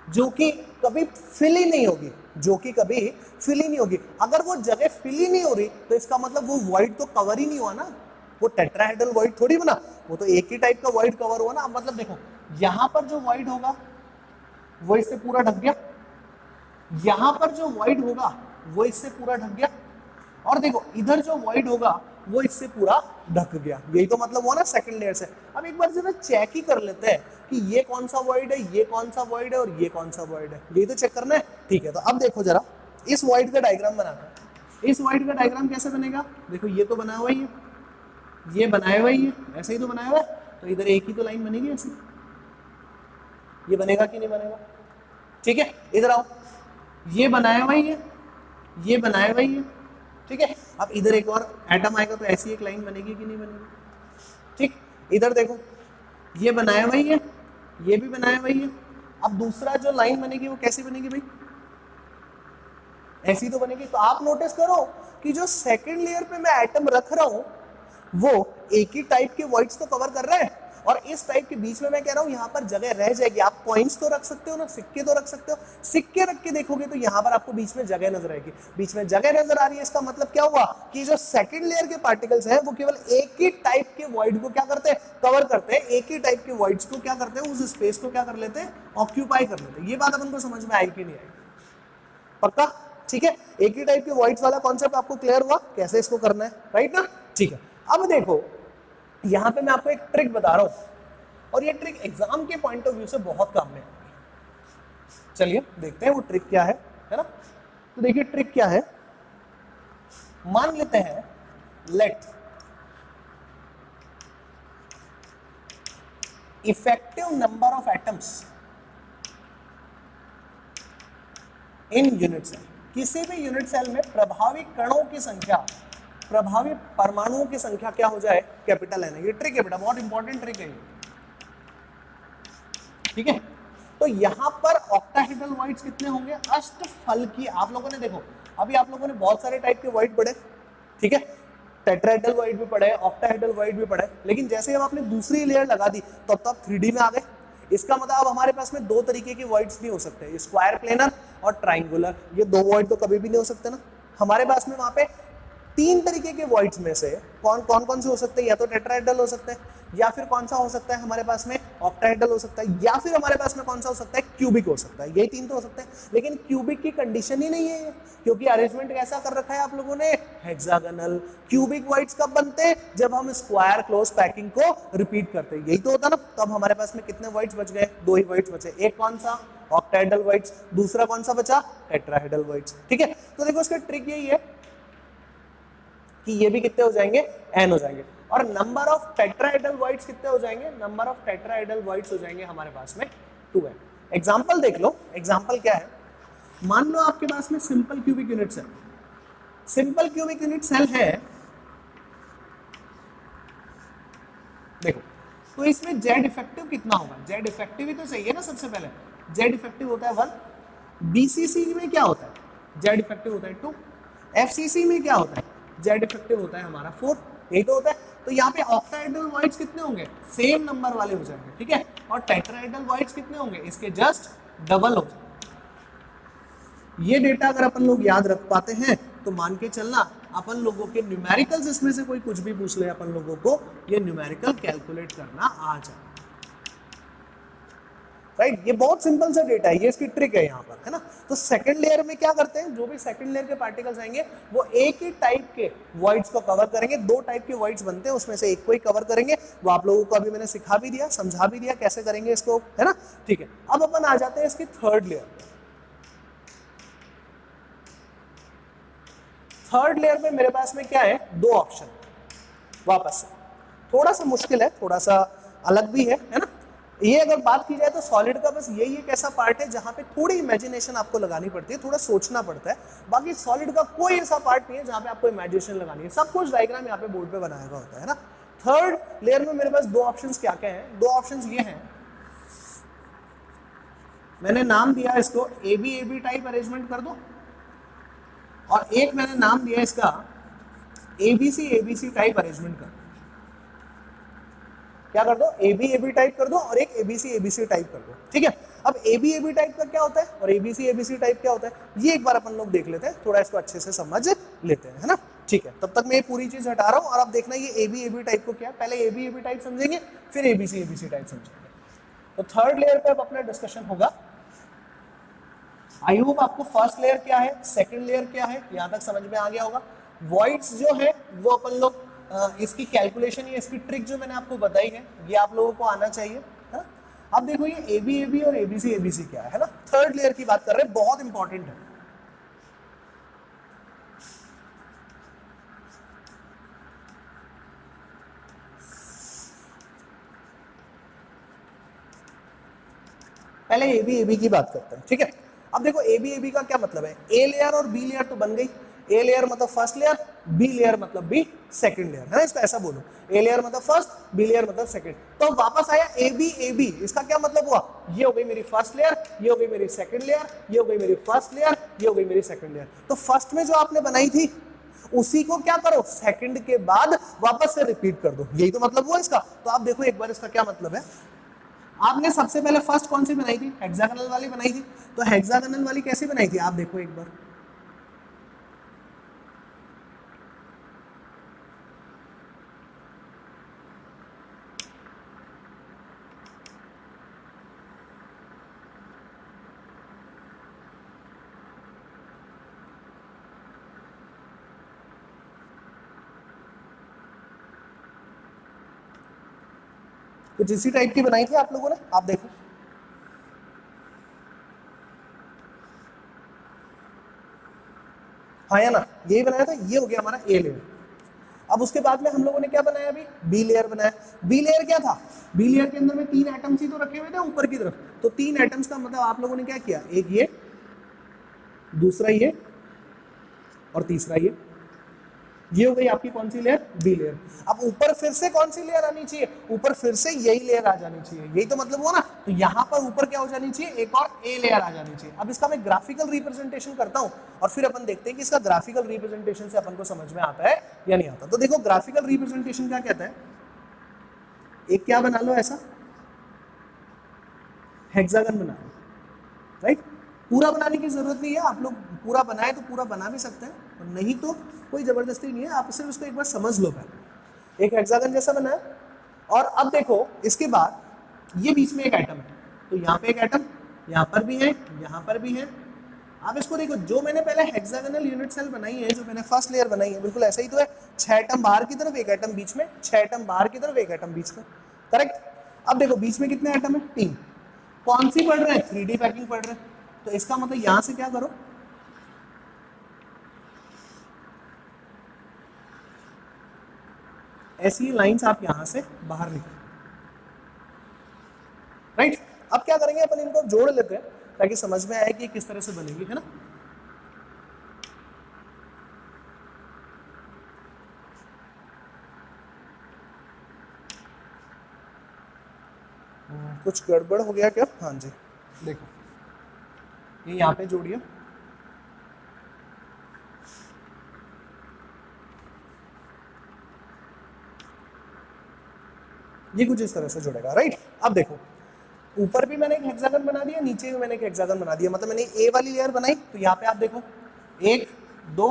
जो कि कभी फिल ही नहीं होगी, जो कि कभी फिल ही नहीं होगी। अगर वो जगह फिल ही नहीं हो रही तो इसका मतलब वो वॉइड तो कवर ही नहीं हुआ ना, वो टेट्राहेड्रल वॉइड थोड़ी बना, वो तो एक ही टाइप का वॉइड कवर हुआ ना। मतलब देखो यहां पर जो वॉइड होगा वो इससे पूरा ढक गया, यहां पर जो वॉइड होगा वो इससे पूरा ढक गया, और देखो इधर जो वॉइड होगा वो इससे पूरा ढक गया। यही तो मतलब हुआ ना सेकंड लेयर से। अब एक बार जरा चेक ही कर लेते हैं कि ये कौन सा वॉइड है, ये कौन सा वॉइड है और ये कौन सा वॉइड है, यही तो चेक करना है, ठीक है। तो अब देखो जरा इस वॉइड का डायग्राम बनाते हैं। इस वॉइड का डायग्राम कैसे बनेगा, देखो ये तो बना हुआ ही है, ये बनाया हुआ ही है, ऐसे ही तो बनाया हुआ है, तो इधर एक ही तो लाइन बनेगी ऐसे, ये बनेगा कि नहीं बनेगा, ठीक है। इधर आओ, ये बनाया हुआ ही है, ये बनाया हुआ ही है, ठीक है। अब इधर एक और एटम आएगा तो ऐसी एक लाइन बनेगी कि नहीं बनेगी, ठीक। इधर देखो ये बनाया हुआ ही है, ये भी बनाया हुआ ही है। अब दूसरा जो लाइन बनेगी वो कैसी बनेगी भाई, ऐसी तो बनेगी। तो आप नोटिस करो कि जो सेकंड लेयर पे मैं एटम रख रहा हूं वो एक ही टाइप के वॉइड्स तो कवर कर रहे हैं, और इस टाइप के बीच में मैं कह रहा हूं यहां पर जगह रह जाएगी। आप पॉइंट्स तो रख सकते हो ना, सिक्के तो रख सकते हो, सिक्के रख के देखोगे तो यहां पर आपको बीच में जगह नजर आएगी, बीच में जगह नजर आ रही है। इसका मतलब क्या हुआ कि जो सेकंड लेयर के पार्टिकल्स हैं वो केवल एक ही टाइप के वॉइड को क्या करते हैं, कवर करते हैं, एक ही टाइप के वॉइड्स को क्या करते हैं, उस स्पेस को क्या कर लेते हैं, ऑक्यूपाई कर लेते हैं। ये बात अपन को समझ में आई कि नहीं आई, पक्का, ठीक है। एक ही टाइप के वॉइड्स वाला कॉन्सेप्ट आपको क्लियर हुआ कैसे इसको करना है, राइट ना, ठीक है। अब देखो यहां पे मैं आपको एक ट्रिक बता रहा हूं, और ये ट्रिक एग्जाम के पॉइंट ऑफ व्यू से बहुत काम में आएगी। चलिए देखते हैं वो ट्रिक क्या है ना। तो देखिए ट्रिक क्या है, मान लेते हैं let effective number of atoms in unit cell, किसी भी यूनिट सेल में प्रभावी कणों की संख्या, प्रभावी परमाणुओं की संख्या क्या हो जाए, कैपिटल एन है। ये ट्रिक है बेटा, बहुत इंपॉर्टेंट ट्रिक है ये, ठीक है। तो यहां पर ऑक्टाहेड्रल वॉइड्स कितने होंगे, अष्टफल की। आप लोगों ने देखो अभी आप लोगों ने बहुत सारे टाइप के वॉइड पढ़े, ठीक है, टेट्राहेड्रल वॉइड भी पढ़े, ऑक्टाहेड्रल वॉइड भी पढ़े, लेकिन जैसे हम आपने दूसरी लेयर लगा दी तो अब तो आप 3D में आ गए। इसका मतलब अब हमारे पास में दो तरीके के वॉइड्स नहीं हो सकते, स्क्वायर प्लेनर और ट्राइंगुलर। ये दो वॉइड तो कभी भी नहीं हो सकते ना। हमारे पास में वहां पे तीन तरीके के वॉइड्स में से कौन कौन से हो सकते हैं, या तो टेट्राहेड्रल हो सकते हैं, या फिर कौन सा हो सकता है हमारे पास में ऑक्टाहेड्रल हो सकता है, या फिर हमारे पास में कौन सा हो सकता है, क्यूबिक हो सकता है। यही तीन तो हो सकते हैं, लेकिन क्यूबिक की कंडीशन ही नहीं है ये, क्योंकि अरेंजमेंट कैसा कर रखा है आप लोगों ने, हेक्सागोनल। क्यूबिक वॉइड्स कब बनते हैं, जब हम स्क्वायर क्लोज पैकिंग को रिपीट करते हैं, यही तो होता ना। तो अब हमारे पास में कितने वॉइड्स बच गए, दो ही वॉइड्स बचे, एक कौन सा, ऑक्टाहेड्रल वॉइड्स, दूसरा कौन सा बचा, टेट्राहेड्रल वॉइड्स, ठीक है। तो देखो इसका ट्रिक यही है कि ये भी कितने हो जाएंगे, n हो जाएंगे, और नंबर ऑफ टेट्राहेड्रल वॉइड्स कितने हो जाएंगे, नंबर ऑफ टेट्राहेड्रल वॉइड्स हो जाएंगे हमारे पास में 2n। एग्जांपल देख लो, एग्जांपल क्या है, मान लो आपके पास में simple cubic unit cell, simple cubic unit cell है, देखो तो इसमें जेड इफेक्टिव कितना होगा, जेड इफेक्टिव ही तो सही है ना। सबसे पहले जेड इफेक्टिव होता है 1, बीसीसी में क्या होता है, जेड इफेक्टिव होता है 2, एफसीसी में क्या होता है, जेड इफेक्टिव होता है हमारा 4, यही तो होता है। तो यहाँ पे ऑक्टाहेड्रल वॉइड्स कितने होंगे, सेम नंबर वाले हो जाएंगे, ठीक है, और टेट्राहेड्रल वॉइड्स कितने होंगे, इसके जस्ट डबल हो जाएंगे। ये डेटा अगर अपन लोग याद रख पाते हैं तो मान के चलना अपन लोगों के न्यूमेरिकल्स, इसमें से कोई कुछ भी पूछ ले अपन लोगों को, ये न्यूमेरिकल कैलकुलेट करना आ जाए, राइट। ये बहुत सिंपल सा डेटा है, ये इसकी ट्रिक है यहाँ पर, है ना। तो सेकंड लेयर में क्या करते हैं, जो भी सेकंड लेयर के पार्टिकल्स आएंगे वो एक ही टाइप के वॉइड्स को कवर करेंगे। दो टाइप के वॉइड्स बनते हैं, उसमें से एक को ही कवर करेंगे। वो आप लोगों को अभी मैंने सिखा भी दिया, समझा भी दिया कैसे करेंगे इसको, है ना, ठीक है। अब अपन आ जाते हैं इसकी थर्ड लेयर। थर्ड लेयर में मेरे पास में क्या है, दो ऑप्शन। वापस से थोड़ा सा मुश्किल है, थोड़ा सा अलग भी है ना। ये अगर बात की जाए तो सॉलिड का बस यही एक ऐसा पार्ट है जहां पे थोड़ी इमेजिनेशन आपको लगानी पड़ती है, थोड़ा सोचना पड़ता है। बाकी सॉलिड का कोई ऐसा पार्ट नहीं है जहां पे आपको इमेजिनेशन लगानी है, सब कुछ डायग्राम यहाँ पे बोर्ड पे बनाया हुआ होता है ना। थर्ड लेयर में मेरे पास दो ऑप्शंस क्या क्या हैं, दो ऑप्शंस ये हैं, मैंने नाम दिया इसको ए बी टाइप अरेंजमेंट कर दो, और एक मैंने नाम दिया इसका A B C type arrangement कर दो। क्या कर दो, ए बी टाइप कर दो और एक ए बी सी टाइप कर दो, ठीक है। अब ए बी टाइप का क्या होता है और ए बी सी टाइप क्या होता है, ये एक बार अपन लोग देख लेते हैं, थोड़ा इसको अच्छे से समझ लेते हैं, है ना। ठीक है, तब तक मैं ये पूरी चीज हटा रहा हूं और अब देखना ये ए बी टाइप को क्या है, पहले ए बी टाइप समझेंगे फिर ए बी सी टाइप समझेंगे। तो थर्ड लेयर पे अब अपना डिस्कशन होगा। आई होप आपको फर्स्ट लेयर क्या है, सेकंड लेयर क्या है, यहां तक समझ में आ गया होगा। वॉइड्स जो है वो अपन लोग इसकी कैलकुलेशन या इसकी ट्रिक जो मैंने आपको बताई है ये आप लोगों को आना चाहिए, है? अब देखो ये ए बी और ए बी सी क्या है ना, थर्ड लेयर की बात कर रहे हैं, बहुत इंपॉर्टेंट है। पहले ए बी की बात करते हैं, ठीक है। अब देखो ए बी का क्या मतलब है, ए लेयर और बी लेयर तो बन गई, ए लेयर मतलब फर्स्ट लेयर, बी लेयर मतलब बी सेकंड लेयर, है ना, इसको ऐसा बोलो, ए लेयर मतलब फर्स्ट, बी लेयर मतलब सेकंड। तो वापस आया ए बी, इसका क्या मतलब हुआ, ये हो गई मेरी फर्स्ट लेयर, ये हो गई मेरी सेकंड लेयर, ये हो गई मेरी फर्स्ट लेयर, ये हो गई मेरी सेकंड लेयर। तो फर्स्ट में जो आपने बनाई थी उसी को क्या करो, सेकंड के बाद वापस से रिपीट कर दो, यही तो मतलब हुआ इसका। तो आप देखो एक बार इसका क्या मतलब है, आपने सबसे पहले फर्स्ट कौन सी बनाई थी, हेक्सागोनल वाली बनाई थी, तो हेक्सागोनल वाली कैसी बनाई थी आप देखो एक बार, कुछ इसी टाइप की बनाई थी आप लोगों ने, आप देखो हाँ या ना, यही बनाया था, ये हो गया हमारा ए लेयर। अब उसके बाद में हम लोगों ने क्या बनाया, अभी बी लेयर बनाया। बी लेयर क्या था, बी लेयर के अंदर में तीन एटम्स ही तो रखे हुए थे ऊपर की तरफ, तो तीन एटम्स का मतलब आप लोगों ने क्या किया, एक ये, दूसरा ये और तीसरा ये हो गई आपकी कौन सी लेयर, बी लेयर। अब ऊपर फिर से कौन सी लेयर आनी चाहिए, ऊपर फिर से यही लेयर आ जानी चाहिए, यही तो मतलब हुआ ना। तो यहाँ पर ऊपर क्या हो जानी चाहिए, एक और ए लेयर आ जानी चाहिए। अब इसका मैं ग्राफिकल रिप्रेजेंटेशन करता हूँ और फिर अपन देखते हैं कि इसका ग्राफिकल रिप्रेजेंटेशन से अपन को समझ में आता है या नहीं आता। तो देखो ग्राफिकल रिप्रेजेंटेशन क्या कहता है, एक क्या बना लो ऐसा हेक्सागन बना लो, राइट। पूरा बनाने की जरूरत नहीं है, आप लोग पूरा बनाए तो पूरा बना भी सकते हैं, और नहीं तो कोई जबरदस्ती नहीं है, आप सिर्फ उसको एक बार समझ लो पहले। एक हेक्सागन जैसा बनाया, और अब देखो इसके बाद ये बीच में एक एटम है, तो यहाँ पे एक एटम, यहाँ पर भी है, यहाँ पर भी है। आप इसको देखो, जो मैंने पहले हेक्सागोनल यूनिट सेल बनाई है, जो मैंने फर्स्ट लेयर बनाई है, बिल्कुल ऐसा ही तो है, 6 एटम बाहर की तरफ, एक एटम बीच में, 6 एटम बाहर की तरफ, एक एटम बीच में, करेक्ट। अब देखो बीच में कितने एटम है, 3। कौन सी पढ़ रहे हैं, 3D पैकिंग पढ़ रहे हैं, तो इसका मतलब यहां से क्या करो, ऐसी लाइंस आप यहां से बाहर निकलो, राइट। अब क्या करेंगे अपन, इनको जोड़ लेते हैं ताकि समझ में आए कि किस तरह से बनेगी, है ना। कुछ गड़बड़ हो गया क्या, हाँ जी, देखो ये यहाँ पे जोड़िए, ये कुछ इस तरह से जुड़ेगा, राइट। अब देखो ऊपर भी मैंने एक हेक्सागन बना दिया, नीचे भी मैंने एक हेक्सागन बना दिया, मतलब मैंने ए वाली लेयर बनाई, तो यहाँ पे आप देखो 1 2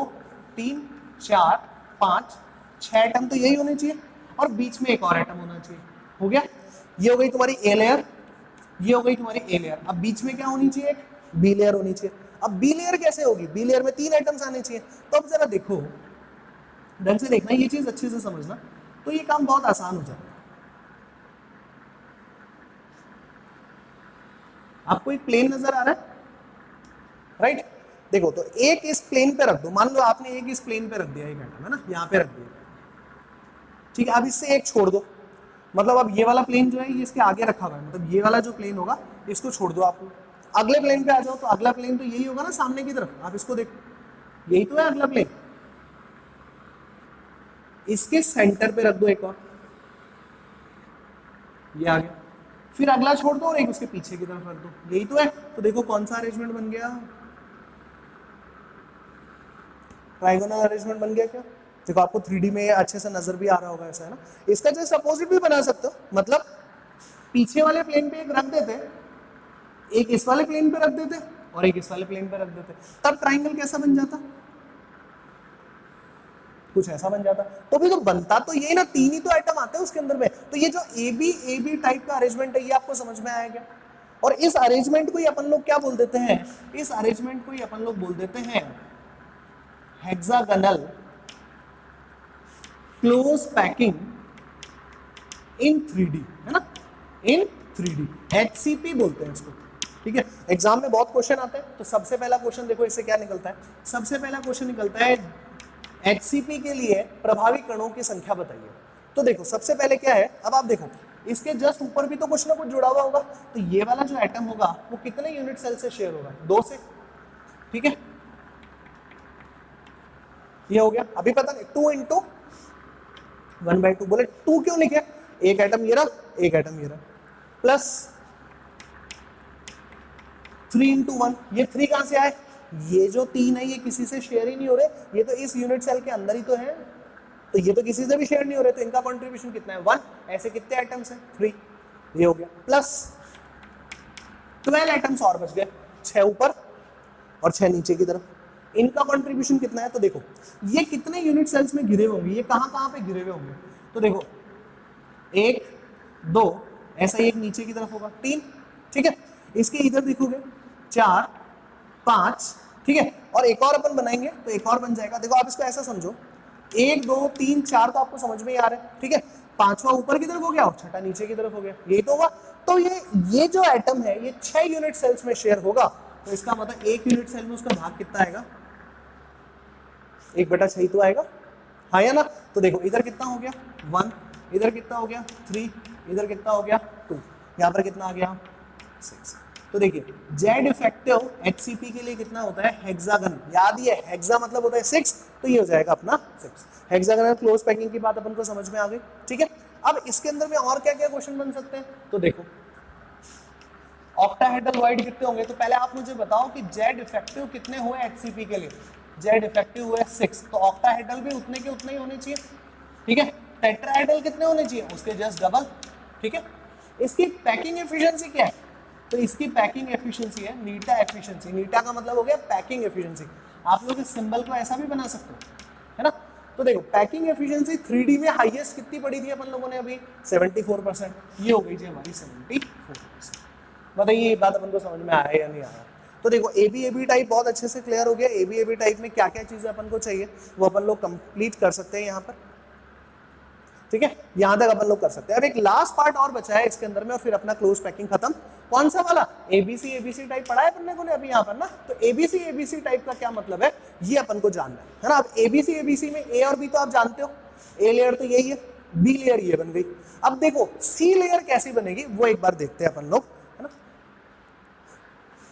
3 4 5 6 एटम तो यही होने चाहिए, और बीच में एक और एटम होना चाहिए, हो गया। ये हो गई तुम्हारी ए लेयर, ये हो गई तुम्हारी ए लेयर। अब बीच में क्या होनी चाहिए, एक बी लेयर होनी चाहिए। अब बी लेयर कैसे होगी, बी लेयर में 3 एटम्स आने चाहिए। तो अब जरा देखो, ढंग से देखना, ये चीज अच्छे से समझना, तो ये काम बहुत आसान हो जाएगा। आपको एक प्लेन नजर आ रहा है, राइट। देखो तो एक इस प्लेन पे रख दो, मान लो आपने एक इस प्लेन पे रख दिया एक एटम, है ना, यहाँ पे रख दिया, ठीक है। अब इससे एक छोड़ दो, मतलब अब ये वाला प्लेन जो है ये इसके आगे रखा हुआ है, मतलब ये वाला जो प्लेन होगा इसको छोड़ दो आप, अगले प्लेन पे आ जाओ, तो अगला प्लेन तो यही होगा ना सामने की तरफ, आप इसको देखो, यही तो है अगला प्लेन, इसके सेंटर पे रख दो एक और, ये आ गया, फिर अगला छोड़ दो और एक उसके पीछे की तरफ रख दो, यही तो है। तो देखो कौन सा अरेंजमेंट बन गया, ट्राइगोनल अरेंजमेंट बन गया क्या। देखो आपको 3D में अच्छे से नजर भी आ रहा होगा ऐसा, है ना। इसका जस्ट अपोजिट भी बना सकते हो, मतलब पीछे वाले प्लेन पे एक रख देते, एक इस वाले प्लेन पे रख देते और एक इस वाले प्लेन पे रख देते, तब ट्राइंगल कैसा बन जाता, कुछ ऐसा बन जाता। तो भी तो बनता तो ये ना, तीन ही तो आइटम आते हैं उसके अंदर में, तो ये जो ए बी टाइप का अरेंजमेंट है ये आपको समझ में आया क्या। और इस अरेंजमेंट को ही अपन लोग क्या बोल देते हैं, इस अरेंजमेंट को ही अपन लोग बोल देते हैं hexagonal close packing in 3D, है ना, इन 3D, HCP बोलते हैं इसको, ठीक है। एग्जाम में बहुत क्वेश्चन आते हैं, तो सबसे पहला क्वेश्चन देखो इससे क्या निकलता है, सबसे पहला क्वेश्चन निकलता है HCP के लिए प्रभावी कणों की संख्या बताइए। तो देखो सबसे पहले क्या है, अब आप देखो इसके जस्ट ऊपर भी तो कुछ ना कुछ जुड़ा हुआ होगा, तो ये वाला जो एटम होगा वो कितने यूनिट सेल से शेयर होगा, 2 से, ठीक है, ये हो गया। अभी पता नहीं 2 × 1/2, बोले 2 क्यों लिखे, एक एटम ये रहा, एक एटम ये रहा, प्लस 3 × 1, ये 3 कहां से आए, ये जो 3 है ये किसी से शेयर ही नहीं हो रहे, ये तो इस यूनिट सेल के अंदर ही तो है, तो ये तो किसी से भी शेयर नहीं हो रहे, तो इनका कंट्रीब्यूशन कितना है 1, ऐसे कितने आइटम्स हैं 3, ये हो गया, प्लस 12 आइटम्स और बच गए, 6 ऊपर और 6 नीचे की तरफ, इनका कंट्रीब्यूशन कितना है, तो देखो ये कितने यूनिट सेल्स में गिरे होंगे, ये कहां पे गिरे हुए होंगे, तो देखो 1 2, ऐसा एक नीचे की तरफ होगा 3, ठीक है, इसके इधर देखोगे 4 5, ठीक है, और एक और अपन बनाएंगे तो एक और बन जाएगा। देखो आप इसको ऐसा समझो, 1 2 3 4 तो आपको समझ में ही आ रहा है, ठीक है, 5वां ऊपर की तरफ हो गया और 6ठा नीचे की तरफ हो गया, यही तो होगा। तो ये जो एटम है ये 6 यूनिट सेल्स में शेयर होगा, तो इसका मतलब 1 यूनिट सेल में उसका भाग कितना आएगा, 1/6 तो आएगा, हाँ या ना। तो देखो इधर कितना हो गया 1, इधर कितना हो गया 3, इधर कितना हो गया 2, यहाँ पर कितना आ गया 6। तो देखिए जेड इफेक्टिव HCP के लिए कितना होता है, हेक्सागन, याद ही है हेक्सा मतलब होता है 6, तो ये हो जाएगा अपना 6। हेक्सागोनल क्लोज पैकिंग की बात अपन को समझ में आ गई, ठीक है। अब इसके अंदर में और क्या क्या क्वेश्चन बन सकते हैं, तो देखो ऑक्टाहेड्रल वाइड कितने होंगे, तो पहले आप मुझे बताओ कि जेड इफेक्टिव कितने हुए HCP के लिए, जेड इफेक्टिव हुए 6, तो ऑक्टाहेड्रल भी उतने के उतने ही होने चाहिए, ठीक है। टेट्राहेड्रल कितने होने चाहिए, उसके जस्ट डबल, ठीक है। इसकी पैकिंग एफिशिएंसी क्या है, तो इसकी पैकिंग एफिशिएंसी है नीटा एफिशिएंसी, नीटा का मतलब हो गया पैकिंग एफिशिएंसी, आप लोग इस सिंबल को ऐसा भी बना सकते हो, है ना। तो देखो पैकिंग एफिशिएंसी 3D में हाईएस्ट कितनी पड़ी थी अपन लोगों ने अभी 74%, ये हो गई जी हमारी 74%। बताइए ये बात अपन को समझ में आया या नहीं आया। तो देखो एबी टाइप बहुत अच्छे से क्लियर हो गया, एबी टाइप में क्या क्या चीजें अपन को चाहिए वो अपन लोग कंप्लीट कर सकते हैं यहाँ पर, ठीक है, यहां तक अपन लोग कर सकते हैं। अब एक लास्ट पार्ट और बचा है इसके अंदर में और फिर अपना क्लोज पैकिंग खत्म। कौन सा वाला, एबीसी टाइप पढ़ा है अपन को अभी यहाँ पर ना, तो एबीसी टाइप का क्या मतलब है ये अपन को जानना है ना। अब एबीसी में ए और बी तो आप जानते हो, ए लेयर तो यही है, बी लेयर ये बन गई। अब देखो सी लेयर कैसी बनेगी वो एक बार देखते हैं अपन लोग, है ना।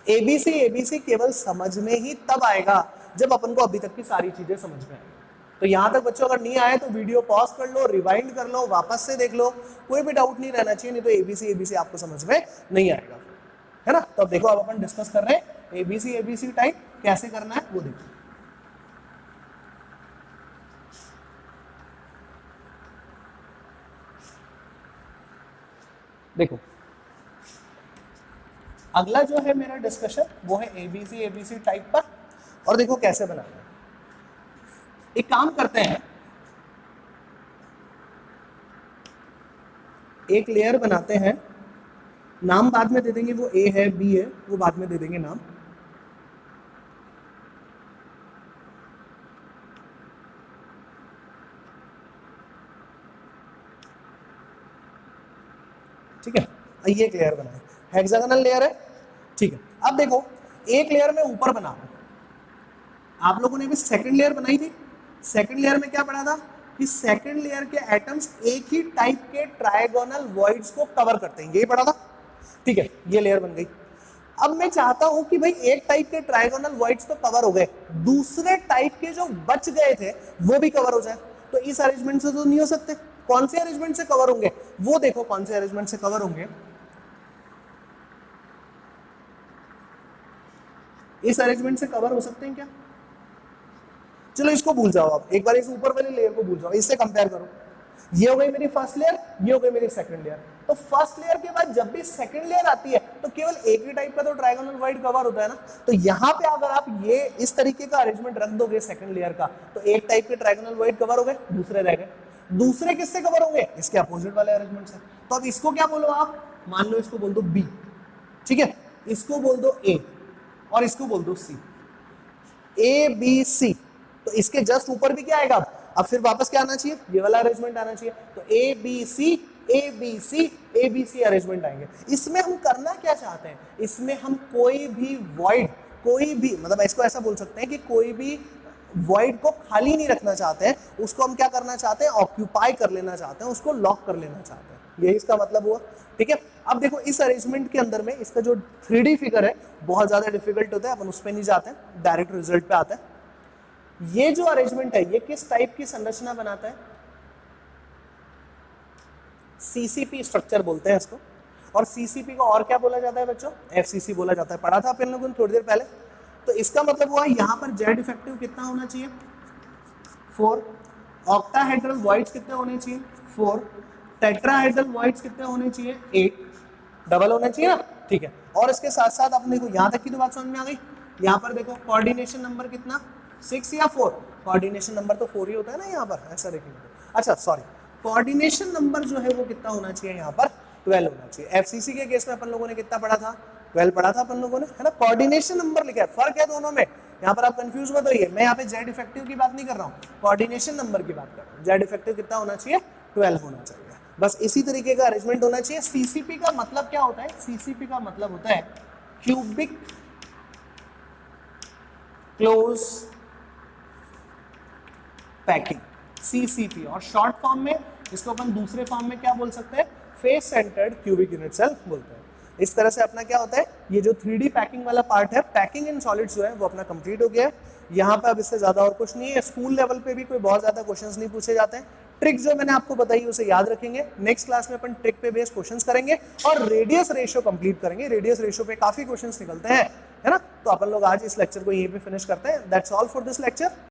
एबीसी केवल समझ में ही तब आएगा जब अपन को अभी तक की सारी चीजें समझ में आएगी। तो यहां तक बच्चों अगर नहीं आए तो वीडियो पॉज कर लो, रिवाइंड कर लो, वापस से देख लो, कोई भी डाउट नहीं रहना चाहिए, नहीं तो एबीसी आपको समझ में नहीं आएगा, है ना। तो अब देखो अब अपन डिस्कस कर रहे हैं एबीसी टाइप कैसे करना है वो देखो। देखो अगला जो है मेरा डिस्कशन वो है एबीसी टाइप पर, और देखो कैसे बनाना है। एक काम करते हैं, एक लेयर बनाते हैं, नाम बाद में दे देंगे, वो ए है बी है वो बाद में दे देंगे नाम। ठीक है, ये एक लेयर बनाए, हेक्सागोनल लेयर है, ठीक है। अब देखो एक लेयर में ऊपर बना रहा हूं, आप लोगों ने भी सेकंड लेयर बनाई थी, सेकंड लेयर में क्या पढ़ा था कि सेकंड लेयर के एटम्स एक ही टाइप के ट्रायगोनल वॉइड्स को कवर करते हैं, यही पढ़ा था, ठीक है, ये लेयर बन गई। अब मैं चाहता हूं कि भाई एक टाइप के ट्रायगोनल वॉइड्स तो कवर हो गए, दूसरे टाइप के जो बच गए थे वो भी कवर हो जाए, तो इस अरेंजमेंट से तो नहीं हो सकते। कौन से अरेंजमेंट से कवर होंगे वो देखो, कौन से अरेंजमेंट से कवर होंगे, इस अरेंजमेंट से कवर हो सकते हैं क्या? चलो इसको भूल जाओ, आप एक बार इस ऊपर वाले लेयर को भूल जाओ, इससे कंपेयर करो, ये हो गई मेरी फर्स्ट लेयर, ये हो गई मेरी सेकंड लेयर। तो फर्स्ट लेयर के बाद जब भी सेकंड लेयर आती है तो केवल एक ही टाइप का तो ट्रायगोनल वॉइड कवर होता है ना, तो यहां पे अगर आप ये इस तरीके का अरेंजमेंट रख दोगे सेकंड लेयर का, तो एक टाइप के ट्रायगोनल वॉइड कवर हो गए, दूसरे रह गए। दूसरे किससे कवर होंगे? इसके अपोजिट वाले अरेंजमेंट से। तो अब इसको क्या बोलो आप, मान लो इसको बोल दो बी, ठीक है, इसको बोल दो ए और इसको बोल दो सी, ए बी सी। तो इसके जस्ट ऊपर भी क्या आएगा, अब फिर वापस क्या आना चाहिए, ये वाला अरेंजमेंट आना चाहिए। तो A B C, A B C, A B C arrangement आएंगे। इसमें हम करना क्या चाहते हैं, इसमें हम कोई भी वॉइड, कोई भी मतलब इसको ऐसा बोल सकते हैं कि कोई भी वॉइड को खाली नहीं रखना चाहते हैं, उसको हम क्या करना चाहते हैं, ऑक्यूपाई कर लेना चाहते हैं, उसको लॉक कर लेना चाहते हैं, यही इसका मतलब हुआ, ठीक है। अब देखो इस अरेंजमेंट के अंदर में इसका जो 3D फिगर है बहुत ज्यादा डिफिकल्ट होता है, अपन उस पर नहीं जाते हैं, डायरेक्ट रिजल्ट पे आते हैं। ये जो अरेंजमेंट है ये किस टाइप की संरचना बनाता है, सीसीपी स्ट्रक्चर बोलते हैं इसको। और सीसीपी को और क्या बोला जाता है बच्चों, एफसीसी बोला जाता है, पढ़ा था अपन लोगों ने थोड़ी देर पहले। तो इसका मतलब हुआ यहाँ पर जेड इफेक्टिव कितना होना चाहिए, 4, ऑक्टाहेड्रल वॉइड्स कितने होने चाहिए, 4, टेट्राहेड्रल वॉइड्स कितने होने चाहिए, 8, डबल होना चाहिए ना, ठीक है। और इसके साथ साथ अपने को यहाँ तक की तो बात समझ में आ गई। यहाँ पर देखो कोऑर्डिनेशन नंबर कितना, 6 या 4, कोऑर्डिनेशन नंबर तो 4 ही होता है ना यहाँ पर, ऐसा देखेंगे। अच्छा सॉरी, कोऑर्डिनेशन नंबर जो है वो कितना होना चाहिए यहाँ पर, 12 होना चाहिए। एफसीसी के केस में अपन लोगों ने कितना पढ़ा था, 12 पढ़ा था अपन लोगों ने, है ना। कोऑर्डिनेशन नंबर लिखा है, फर्क है दोनों में, यहाँ पर आप कंफ्यूज मत होइए, मैं यहाँ पे जेड इफेक्टिव की बात नहीं कर रहा हूँ, कोऑर्डिनेशन नंबर की बात कर रहा हूँ। जेड इफेक्टिव कितना होना चाहिए, 12 होना चाहिए, बस इसी तरीके का अरेंजमेंट होना चाहिए। सीसीपी का मतलब क्या होता है, सीसीपी का मतलब होता है क्यूबिक क्लोज पैकिंग, सीसीपी। और शॉर्ट फॉर्म में इसको अपन दूसरे फॉर्म में क्या बोल सकते हैं, face centred cubic unit cell बोलते हैं। इस तरह से अपना क्या होता है, ये जो 3D पैकिंग वाला पार्ट है, पैकिंग इन सॉलिड्स जो है वो अपना कंप्लीट हो गया है। यहाँ पे अब इससे ज्यादा और कुछ नहीं है, स्कूल लेवल पे भी कोई बहुत ज्यादा क्वेश्चंस नहीं पूछे जाते हैं। ट्रिक जो मैंने आपको बताई उसे याद रखेंगे, नेक्स्ट क्लास में अपन ट्रिक पे बेस्ड क्वेश्चंस करेंगे और रेडियस रेशियो कंप्लीट करेंगे। रेडियस रेशियो पे काफी क्वेश्चंस निकलते हैं, है ना। तो अपन लोग आज इस लेक्चर को यहीं पे फिनिश करते हैं। That's all for this lecture.